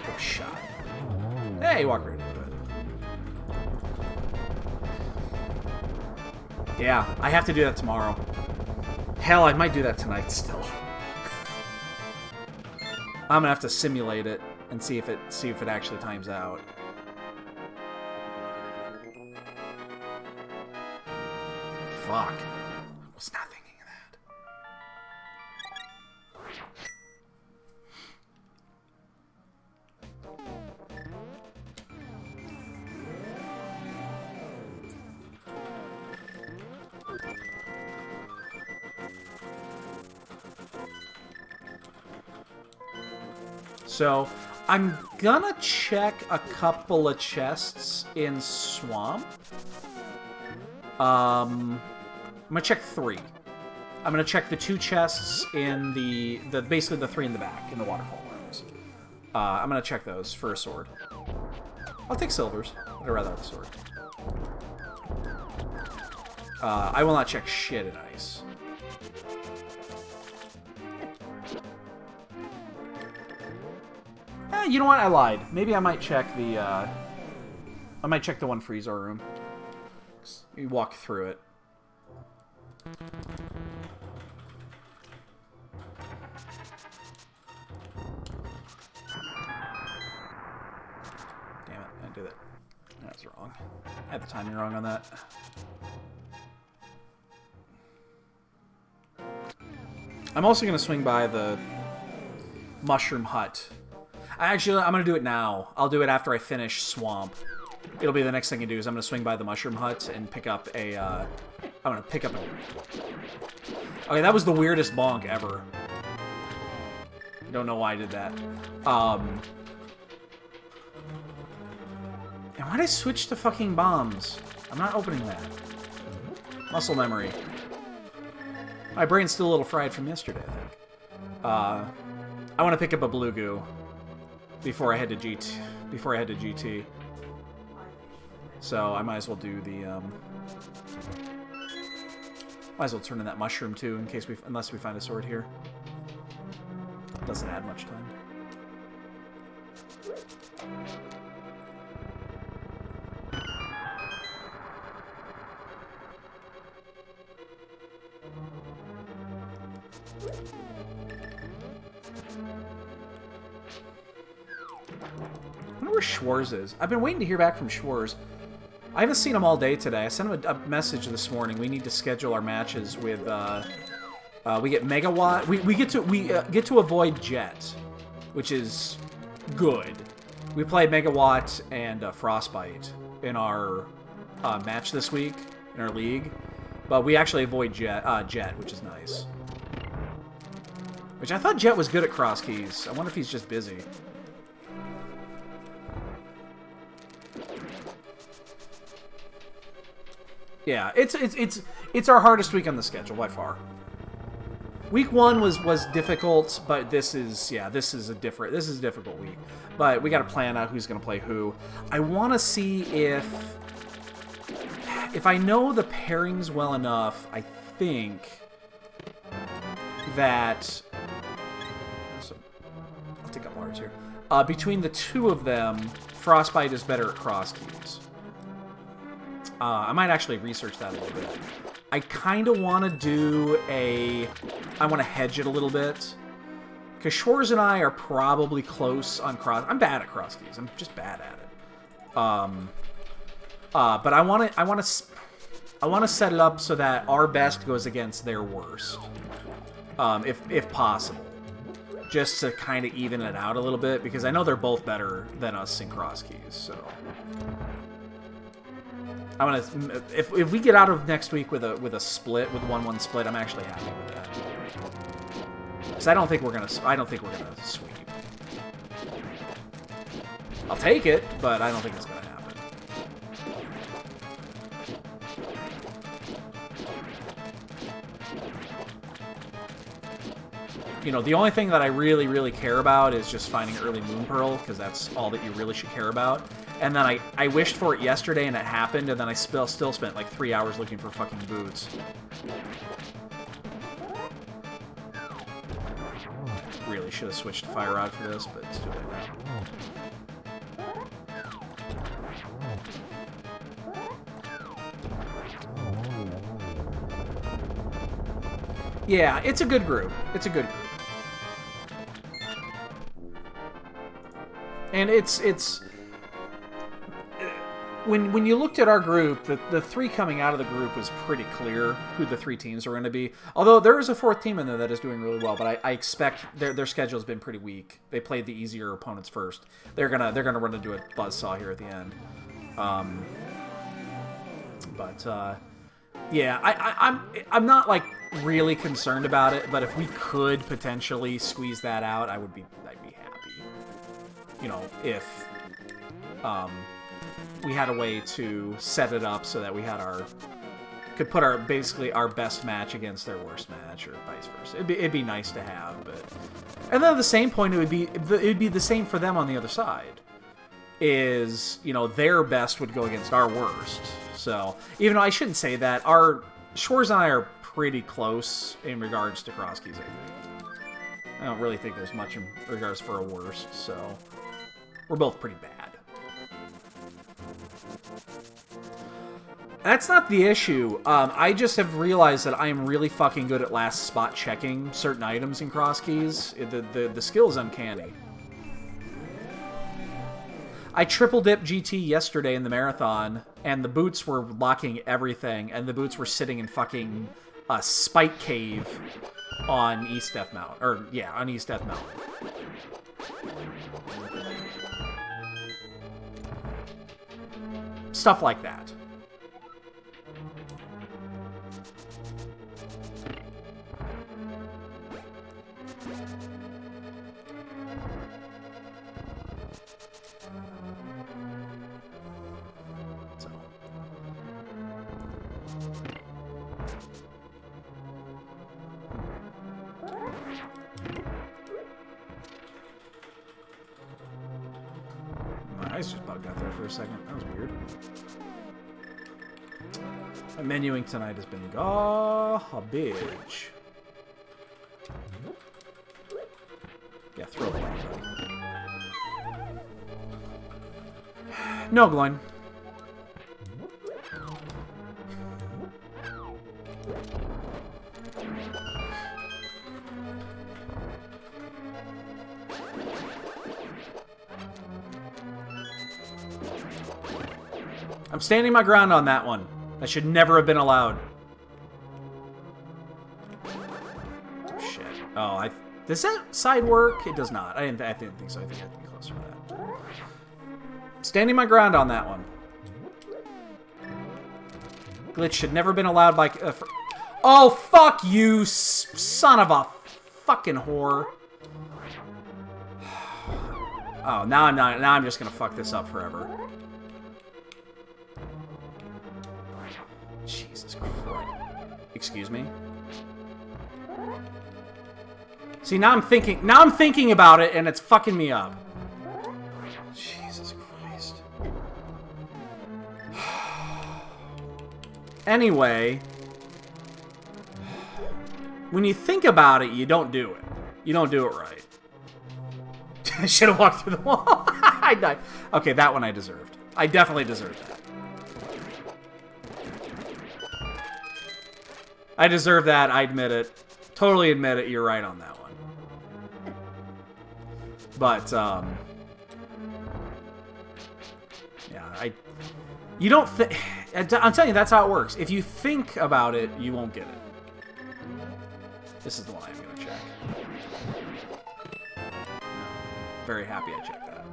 Speaker 1: Oh, shot. Hey, walk right into it. Yeah, I have to do that tomorrow. Hell, I might do that tonight still. I'm gonna have to simulate it and see if it actually times out. Fuck. I was not thinking of that. So, I'm gonna check a couple of chests in Swamp. I'm gonna check 3. I'm gonna check the 2 chests in the basically the 3 in the back in the waterfall rooms. I'm gonna check those for a sword. I'll take silvers, but I'd rather have a sword. I will not check shit in ice. You know what? I lied. Maybe I might check the one freezer room. You walk through it. Damn it, I didn't do that. That's wrong. I had the timing wrong on that. I'm also going to swing by the Mushroom Hut. I'm going to do it now. I'll do it after I finish Swamp. It'll be the next thing I do is I'm going to swing by the Mushroom Hut and pick up a... I'm going to pick up a... Okay, that was the weirdest bonk ever. Don't know why I did that. And why did I switch to fucking bombs? I'm not opening that. Muscle memory. My brain's still a little fried from yesterday, I think. I want to pick up a blue goo before I head to GT. So I might as well do the might as well turn in that mushroom too in case unless we find a sword here. Doesn't add much time. I wonder where Schwarz is. I've been waiting to hear back from Schwarz. I haven't seen him all day today. I sent him a message this morning. We need to schedule our matches with. We get Megawatt. We get to avoid Jet, which is good. We play Megawatt and Frostbite in our match this week in our league, but we actually avoid Jet, which is nice. Which I thought Jet was good at cross keys. I wonder if he's just busy. Yeah, it's our hardest week on the schedule by far. Week 1 was difficult, but this is a difficult week. But we got to plan out who's going to play who. I want to see if I know the pairings well enough. I think that so I'll take up Mars here. Between the two of them, Frostbite is better at cross keys. I might actually research that a little bit. I kind of want to do I want to hedge it a little bit. Because Schwarz and I are probably close on cross... I'm bad at cross keys. I'm just bad at it. But I want to set it up so that our best goes against their worst. If possible. Just to kind of even it out a little bit. Because I know they're both better than us in cross keys, so... I want to. If we get out of next week with a split, with 1-1 split, I'm actually happy with that. Because I don't think we're gonna sweep. I'll take it, but I don't think it's gonna happen. You know, the only thing that I really care about is just finding early Moon Pearl, because that's all that you really should care about. And then I wished for it yesterday, and it happened, and then I still spent like 3 hours looking for fucking boots. Really should have switched to Fire Rod for this, but it's too late now. Yeah, it's a good group. It's a good group. And it's when you looked at our group, the three coming out of the group was pretty clear who the three teams were going to be. Although there is a fourth team in there that is doing really well, but I expect their schedule's been pretty weak. They played the easier opponents first. They're gonna run into a buzzsaw here at the end. Yeah, I'm not like really concerned about it, but if we could potentially squeeze that out, I'd be happy. You know, if we had a way to set it up so that we had could put basically our best match against their worst match, or vice versa. It'd be nice to have, but and then at the same point, it'd be the same for them on the other side. Is, you know, their best would go against our worst. So even though I shouldn't say that, Schwarz and I are pretty close in regards to cross keys. I think I don't really think there's much in regards for a worst, so we're both pretty bad. That's not the issue. I just have realized that I am really fucking good at last spot checking certain items in cross keys. The skill is uncanny. I triple dipped GT yesterday in the marathon, and the boots were locking everything, and the boots were sitting in fucking a spike cave on East Death Mountain. Or, yeah, on East Death Mountain. Stuff like that. My eyes just bugged out there for a second. That was weird. My menuing tonight has been garbage. Yeah, throw it away, buddy. No, Gloin. I'm standing my ground on that one. That should never have been allowed. Oh, shit. Oh, does that side work? It does not. I didn't think so. I think I have to be closer to that. Standing my ground on that one. Glitch should never have been allowed by... oh, fuck you, son of a fucking whore. Oh, now I'm just gonna fuck this up forever. Jesus Christ. Excuse me? See, now I'm thinking about it, and it's fucking me up. Jesus Christ. Anyway, when you think about it, you don't do it. You don't do it right. I should have walked through the wall. I died. Okay, that one I deserved. I definitely deserved that. I deserve that. I admit it. Totally admit it. You're right on that one. But, yeah, you don't think... I'm telling you, that's how it works. If you think about it, you won't get it. This is the one I'm going to check. Very happy I checked that.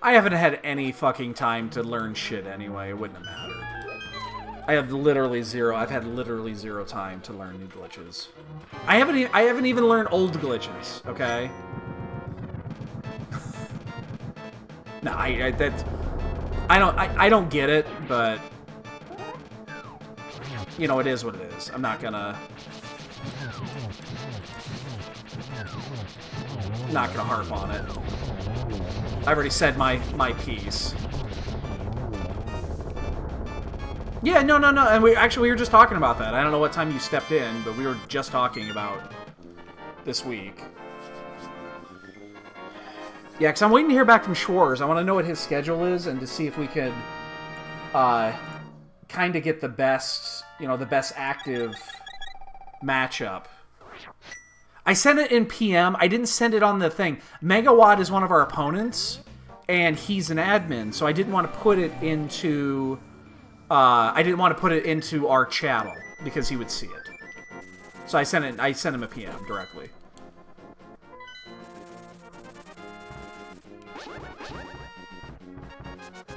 Speaker 1: I haven't had any fucking time to learn shit anyway. It wouldn't have mattered. I have literally zero. I've had literally zero time to learn new glitches. I haven't even learned old glitches. Okay. No, I don't get it, but you know, it is what it is. I'm not gonna Not gonna harp on it. I've already said my piece. Yeah, no. And we were just talking about that. I don't know what time you stepped in, but we were just talking about this week. Yeah, because I'm waiting to hear back from Schwarz. I want to know what his schedule is and to see if we could kind of get the best, the best active matchup. I sent it in PM. I didn't send it on the thing. Megawatt is one of our opponents, and he's an admin, so I didn't want to put it into... our channel because he would see it. So I sent him a PM directly.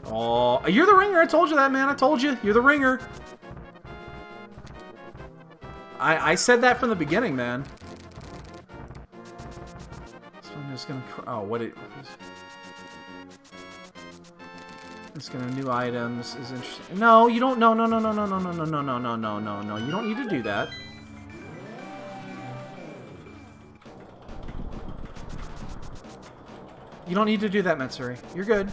Speaker 1: Oh, you're the ringer. I told you that, man. I told you. You're the ringer. I said that from the beginning, man. So I'm just gonna... Oh, what it... It's gonna new items is interesting. No, you don't. No. You don't need to do that. You don't need to do that, Metsuri. You're good.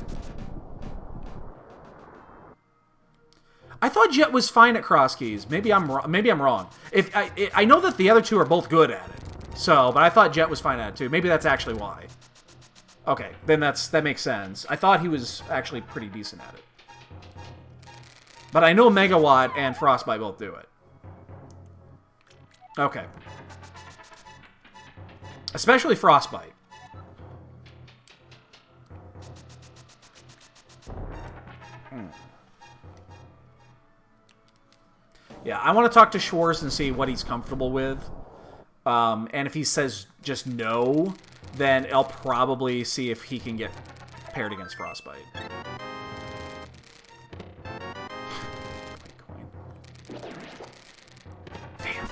Speaker 1: I thought Jet was fine at cross keys. Maybe I'm wrong. If I know that the other two are both good at it. So, but I thought Jet was fine at it too. Maybe that's actually why. Okay, then that makes sense. I thought he was actually pretty decent at it. But I know Megawatt and Frostbite both do it. Okay. Especially Frostbite. Yeah, I want to talk to Schwarz and see what he's comfortable with. And if he says just no, then I'll probably see if he can get paired against Frostbite. Damn.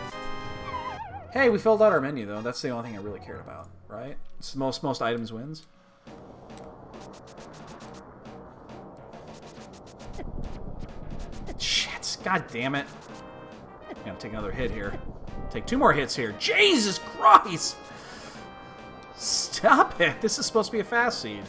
Speaker 1: Hey, we filled out our menu, though. That's the only thing I really cared about, right? It's most items wins. Shit. God damn it. I'm gonna take another hit here. Take 2 more hits here. Jesus Christ! Stop it! This is supposed to be a fast seed.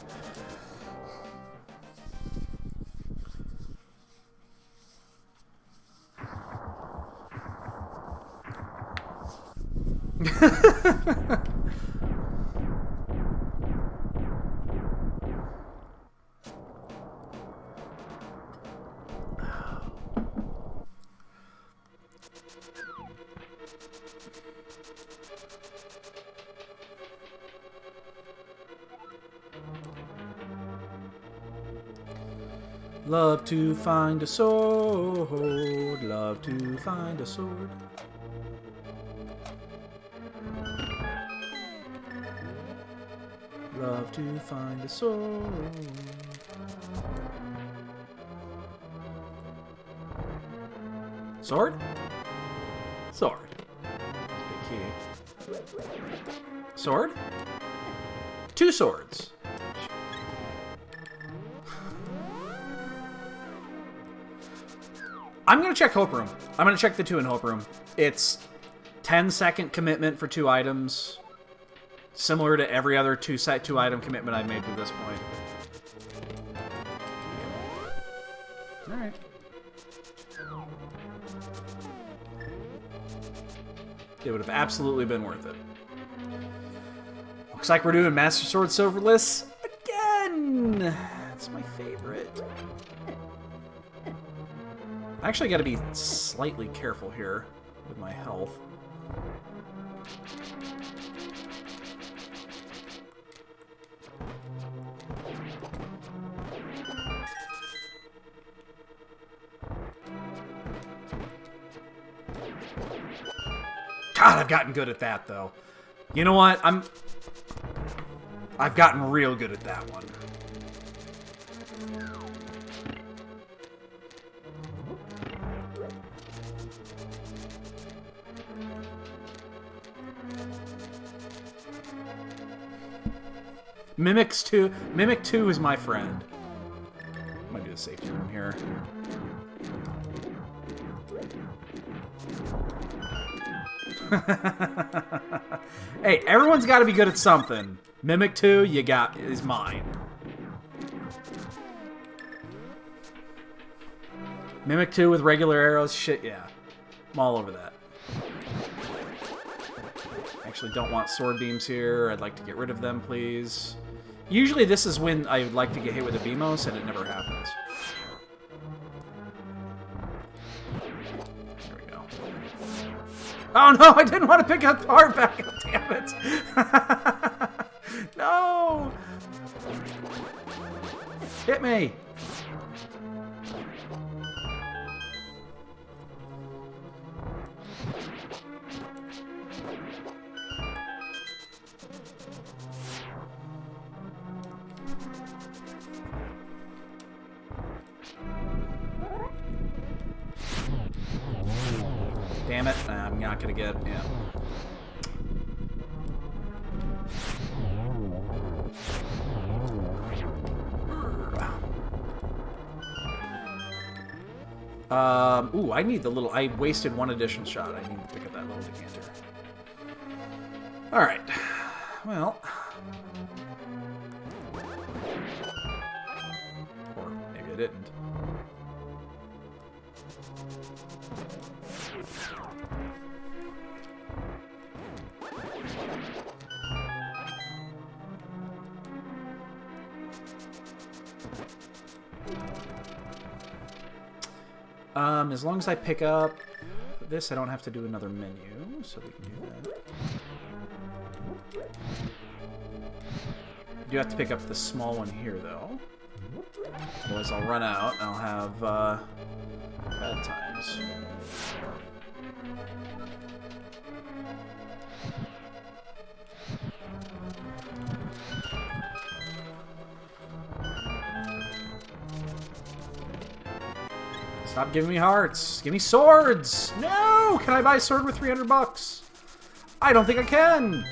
Speaker 1: Love to find a sword, love to find a sword. Love to find a sword. Sword? Sword. Big key. Sword? 2 swords. I'm going to check Hope Room. I'm going to check the 2 in Hope Room. It's 10-second commitment for 2 items. Similar to every other 2-item commitment I've made to this point. Alright. It would have absolutely been worth it. Looks like we're doing Master Sword Silverless again! That's my favorite. I actually got to be slightly careful here with my health. God, I've gotten good at that, though. You know what? I've gotten real good at that one. Mimic 2 is my friend. Might do the safety room here. Hey, everyone's got to be good at something. Mimic 2, you got, is mine. Mimic 2 with regular arrows, shit, yeah. I'm all over that. Actually, don't want sword beams here. I'd like to get rid of them, please. Usually this is when I would like to get hit with a Beamos, and it never happens. There we go. Oh no, I didn't want to pick up the heart back. Damn it. No! Hit me! Damn it, I'm not gonna get, yeah. Ooh, I need the little, I wasted one additional shot. I need to pick up that little decanter. Alright. Well. Or maybe I didn't. As long as I pick up this, I don't have to do another menu, so we can do that. I do have to pick up the small one here, though. Otherwise, I'll run out and I'll have bad times. Stop giving me hearts. Give me swords. No! Can I buy a sword with 300 bucks? I don't think I can.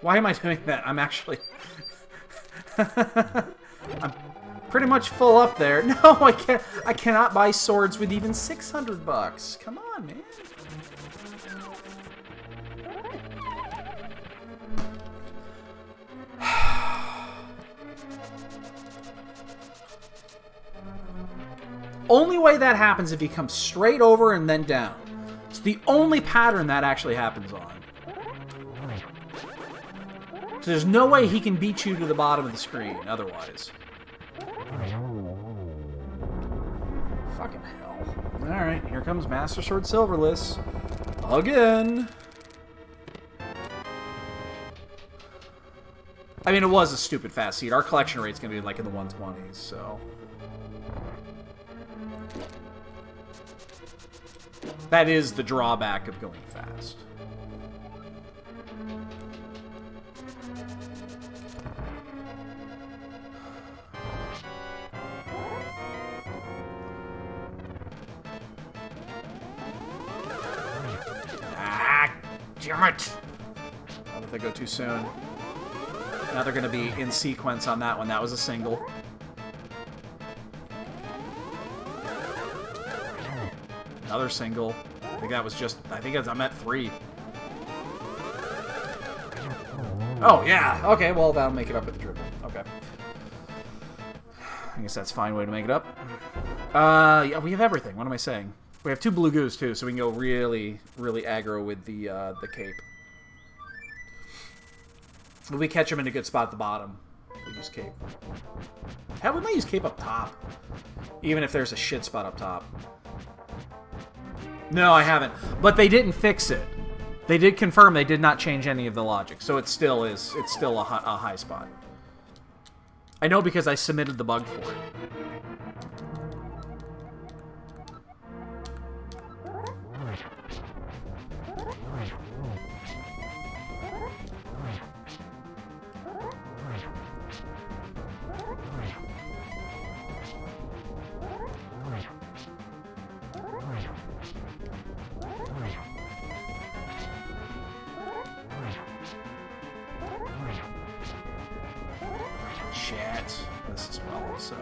Speaker 1: Why am I doing that? I'm actually... I'm pretty much full up there. No, I can't. I cannot buy swords with even 600 bucks. Come on, man. Only way that happens if he comes straight over and then down. It's the only pattern that actually happens on. So there's no way he can beat you to the bottom of the screen otherwise. Fucking hell. Alright, here comes Master Sword Silverless. Again. I mean, it was a stupid fast seed. Our collection rate's going to be like in the 120s, so... That is the drawback of going fast. Ah, damn it! How did they go too soon? Now they're going to be in sequence on that one. That was a single. Another single. I think that was just... I think I'm at 3. Oh, yeah. Okay, well, that'll make it up with the triple. Okay. I guess that's a fine way to make it up. Yeah, we have everything. What am I saying? We have 2 blue goos, too, so we can go really, really aggro with the cape. If we catch him in a good spot at the bottom, we'll use cape. Hell, we might use cape up top. Even if there's a shit spot up top. No, I haven't. But they didn't fix it. They did confirm they did not change any of the logic, so it still is. It's still a high spot. I know because I submitted the bug for it. shit. This as well, so.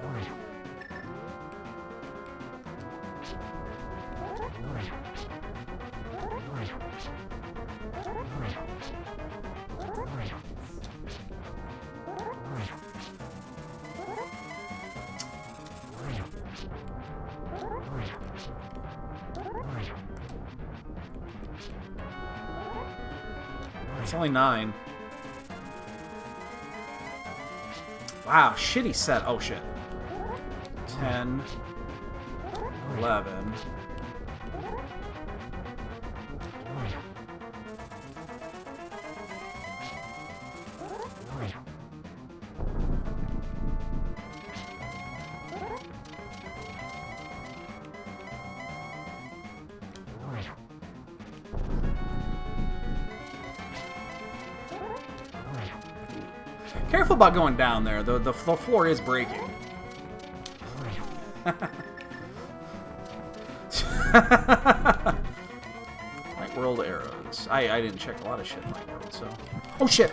Speaker 1: It's only 9. Wow, shitty set. Oh, shit. 10. 11. Careful about going down there. The floor is breaking. Light World arrows. I didn't check a lot of shit in Light World, so. Oh shit!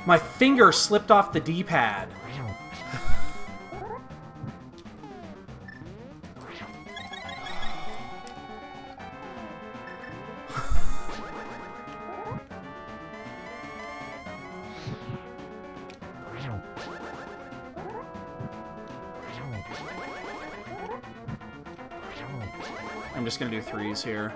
Speaker 1: My finger slipped off the D-pad. I'm just gonna do 3s here.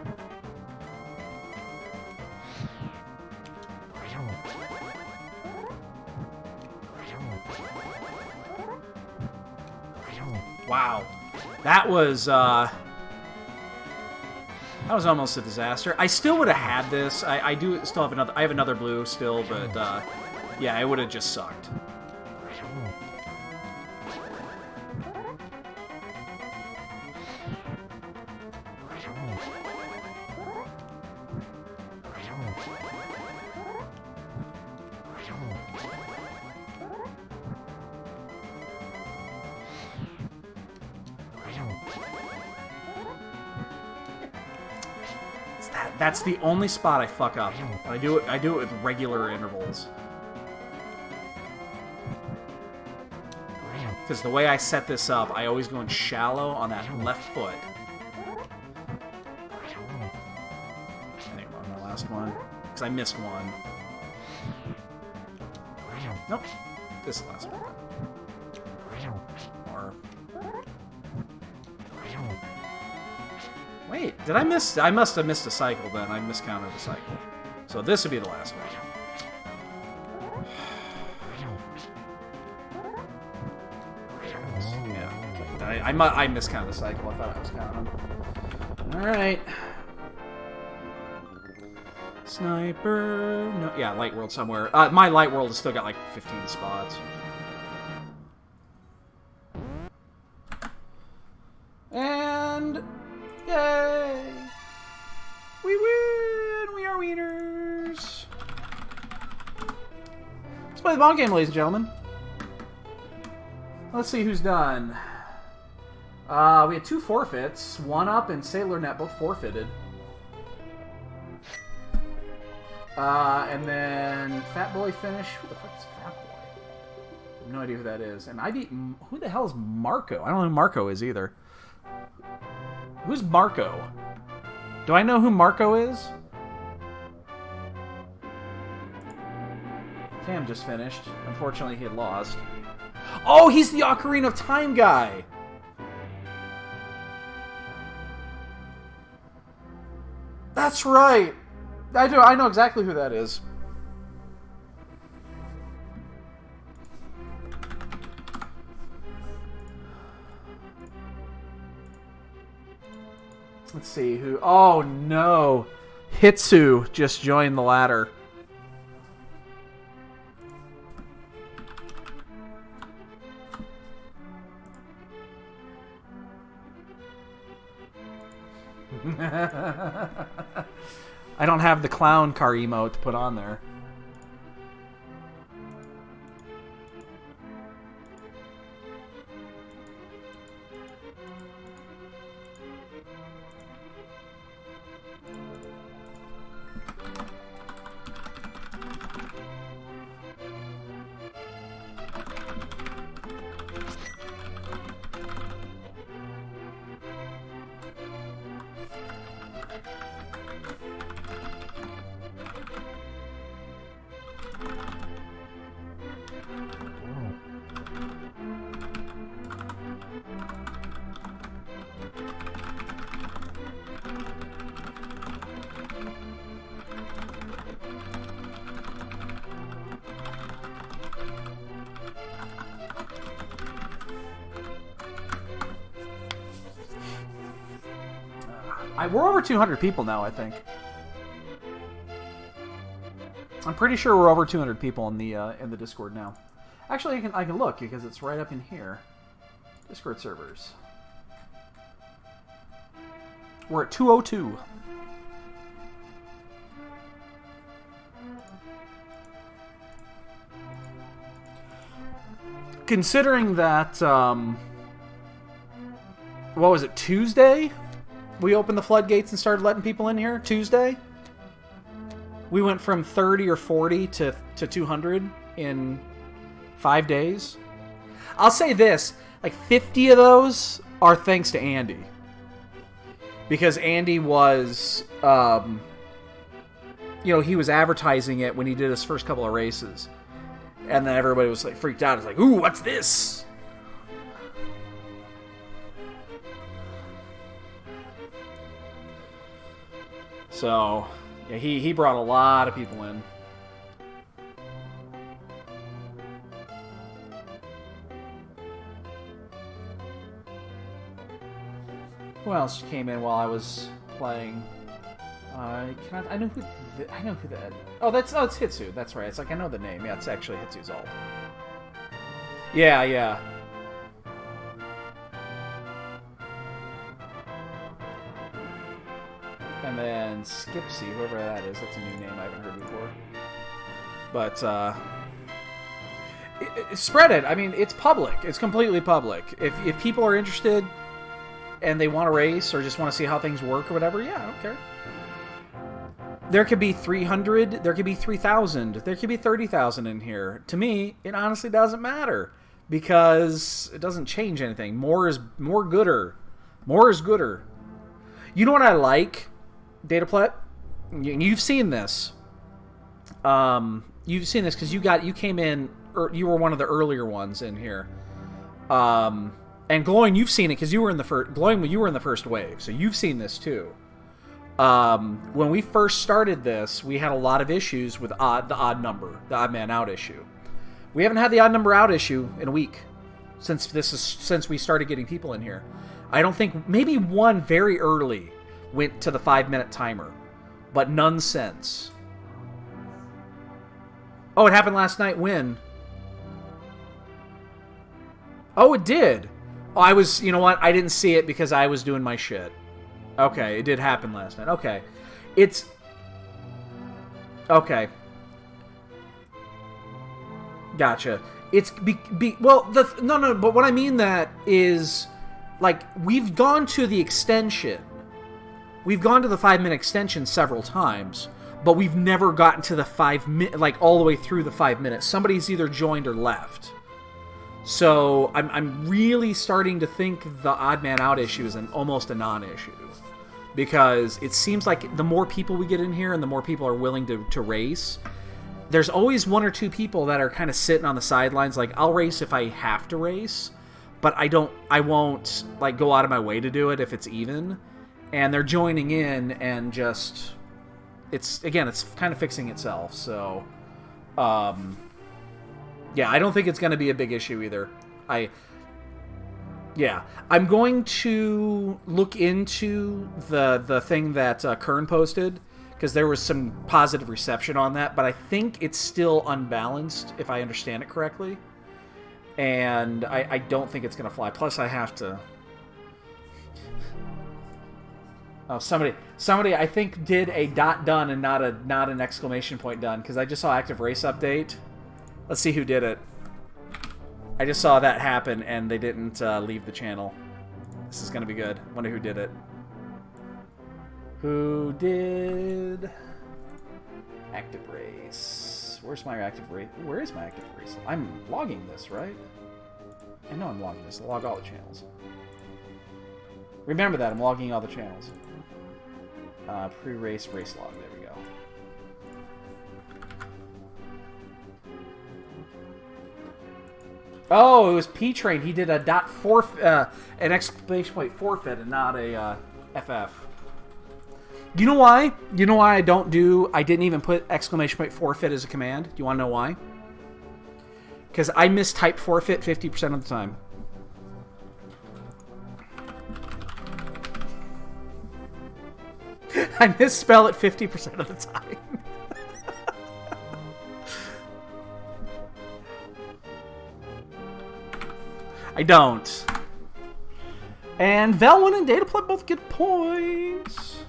Speaker 1: Wow, that was almost a disaster. I still would have had this. I do still have another. I have another blue still, but yeah, it would have just sucked. That's the only spot I fuck up. I do it with regular intervals. Because the way I set this up, I always go in shallow on that left foot. I think I'm on my last one. Because I missed one. Nope. This last one. Or... Wait, did I miss? I must have missed a cycle then. I miscounted the cycle. So this would be the last one. Yeah. I miscounted the cycle. I thought I was counting. Alright. Sniper. No, yeah, Light World somewhere. My Light World has still got like 15 spots. And... Yay! We win! We are wieners! Let's play the ball game, ladies and gentlemen. Let's see who's done. We had 2 forfeits. 1UP and SailorNet both forfeited. And then Fat Boy finished. Who the fuck is Fat Boy? I have no idea who that is. And who the hell is Marco? I don't know who Marco is either. Who's Marco? Do I know who Marco is? Cam just finished. Unfortunately, he had lost. Oh, he's the Ocarina of Time guy! That's right! I know exactly who that is. Let's see who... Oh, no. Hitsu just joined the ladder. I don't have the clown car emote to put on there. We're over 200 people now, I think. I'm pretty sure we're over 200 people in the Discord now. Actually, I can look because it's right up in here. Discord servers. We're at 202. Considering that, what was it, Tuesday? We opened the floodgates and started letting people in here? Tuesday? We went from 30 or 40 to 200 in 5 days. I'll say this, like 50 of those are thanks to Andy. Because Andy was, you know, he was advertising it when he did his first couple of races. And then everybody was like freaked out. It's like, ooh, what's this? So, yeah, he brought a lot of people in. Who else came in while I was playing? I know who that. Oh, it's Hitsu. That's right. It's like I know the name. Yeah, it's actually Hitsu's alt. Yeah, yeah. And then Skipsy, whoever that is. That's a new name I haven't heard before. But spread it. I mean, it's public. It's completely public. If people are interested and they want to race or just want to see how things work or whatever, yeah, I don't care. There could be 300, there could be 3,000, there could be 30,000 in here. To me, it honestly doesn't matter because it doesn't change anything. More is gooder. More is gooder. You know what I like, Dataplet? You've seen this. You've seen this because you came in, or you were one of the earlier ones in here. And Glowing, you've seen it because you were in the first wave, so you've seen this too. When we first started this, we had a lot of issues with the odd man out issue. We haven't had the odd number out issue in a week since we started getting people in here. I don't think, maybe one very early went to the 5-minute timer, but none since. Oh, it happened last night when? Oh, it did. Oh, you know what? I didn't see it because I was doing my shit. Okay, it did happen last night. Okay. Okay. Gotcha. No, but what I mean that is, like, we've gone to the extension. We've gone to the 5-minute extension several times, but we've never gotten to the 5-minute, like, all the way through the 5 minutes. Somebody's either joined or left. So, I'm really starting to think the odd man out issue is almost a non-issue. Because it seems like the more people we get in here and the more people are willing to race, there's always one or two people that are kind of sitting on the sidelines. Like, I'll race if I have to race, but I won't like go out of my way to do it if it's even. And they're joining in and just, it's kind of fixing itself. So, yeah, I don't think it's going to be a big issue either. Yeah, I'm going to look into the thing that Kern posted, because there was some positive reception on that, but I think it's still unbalanced, if I understand it correctly. And I don't think it's going to fly. Plus, I have to... Oh, somebody I think did a .done and not an exclamation point done, because I just saw active race update. Let's see who did it. I just saw that happen, and they didn't leave the channel. This is going to be good. Wonder who did it. Who did... Active race. Where's my active race? Where is my active race? I'm logging this, right? I know I'm logging this. I'll log all the channels. Remember that. I'm logging all the channels. Pre-race race log. There we go. Oh, it was P-Train. He did a an exclamation point forfeit and not a FF. You know why? You know why I didn't even put exclamation point forfeit as a command? Do you want to know why? Because I mistype forfeit 50% of the time. I misspell it 50% of the time. I don't. And Velwin and Dataplet both get points.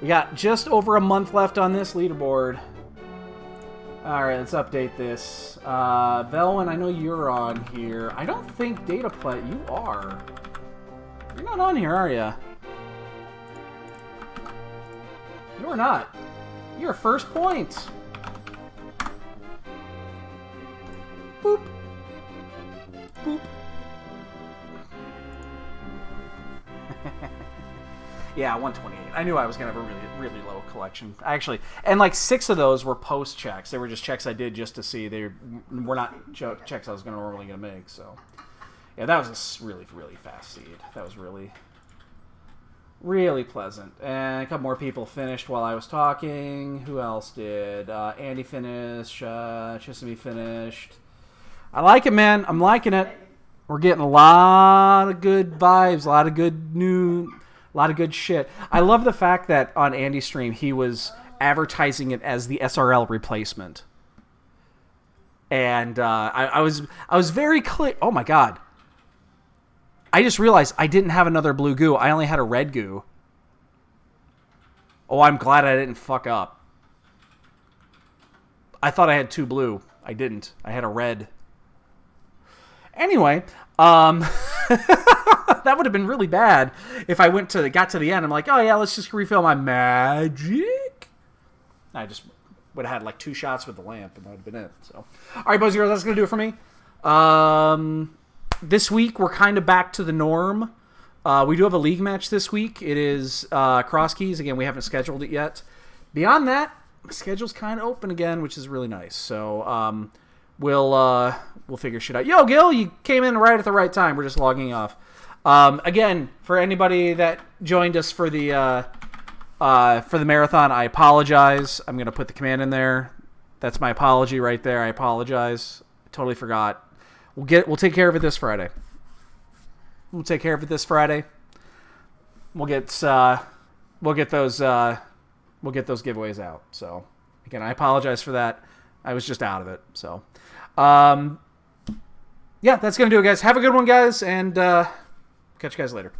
Speaker 1: We got just over a month left on this leaderboard. Alright, let's update this. Velwin, I know you're on here. I don't think Dataplet, you are. You're not on here, are you? You are not. You're first point. Boop. Boop. Yeah, 128. I knew I was going to have a really, really low collection. Actually, and like 6 of those were post checks. They were just checks I did just to see. They were not checks I was normally going to make. So, yeah, that was a really, really fast seed. That was really, really pleasant. And a couple more people finished while I was talking. Who else did? Andy finished. Chisholm finished. I like it, man. I'm liking it. We're getting a lot of good vibes, a lot of good shit. I love the fact that on Andy's stream he was advertising it as the SRL replacement, and I was very clear. Oh my god! I just realized I didn't have another blue goo. I only had a red goo. Oh, I'm glad I didn't fuck up. I thought I had 2 blue. I didn't. I had a red. Anyway, that would have been really bad if I got to the end. I'm like, oh yeah, let's just refill my magic. I just would have had like 2 shots with the lamp, and that would have been it. So, all right, boys and girls, that's gonna do it for me. This week we're kind of back to the norm. We do have a league match this week. It is cross keys again. We haven't scheduled it yet. Beyond that, the schedule's kind of open again, which is really nice. So, we'll figure shit out. Yo, Gil, you came in right at the right time. We're just logging off. Again, for anybody that joined us for the marathon, I apologize. I'm gonna put the command in there. That's my apology right there. I apologize. I totally forgot. We'll take care of it this Friday. We'll get those giveaways out. So again, I apologize for that. I was just out of it. So, yeah, that's going to do it, guys. Have a good one, guys, and catch you guys later.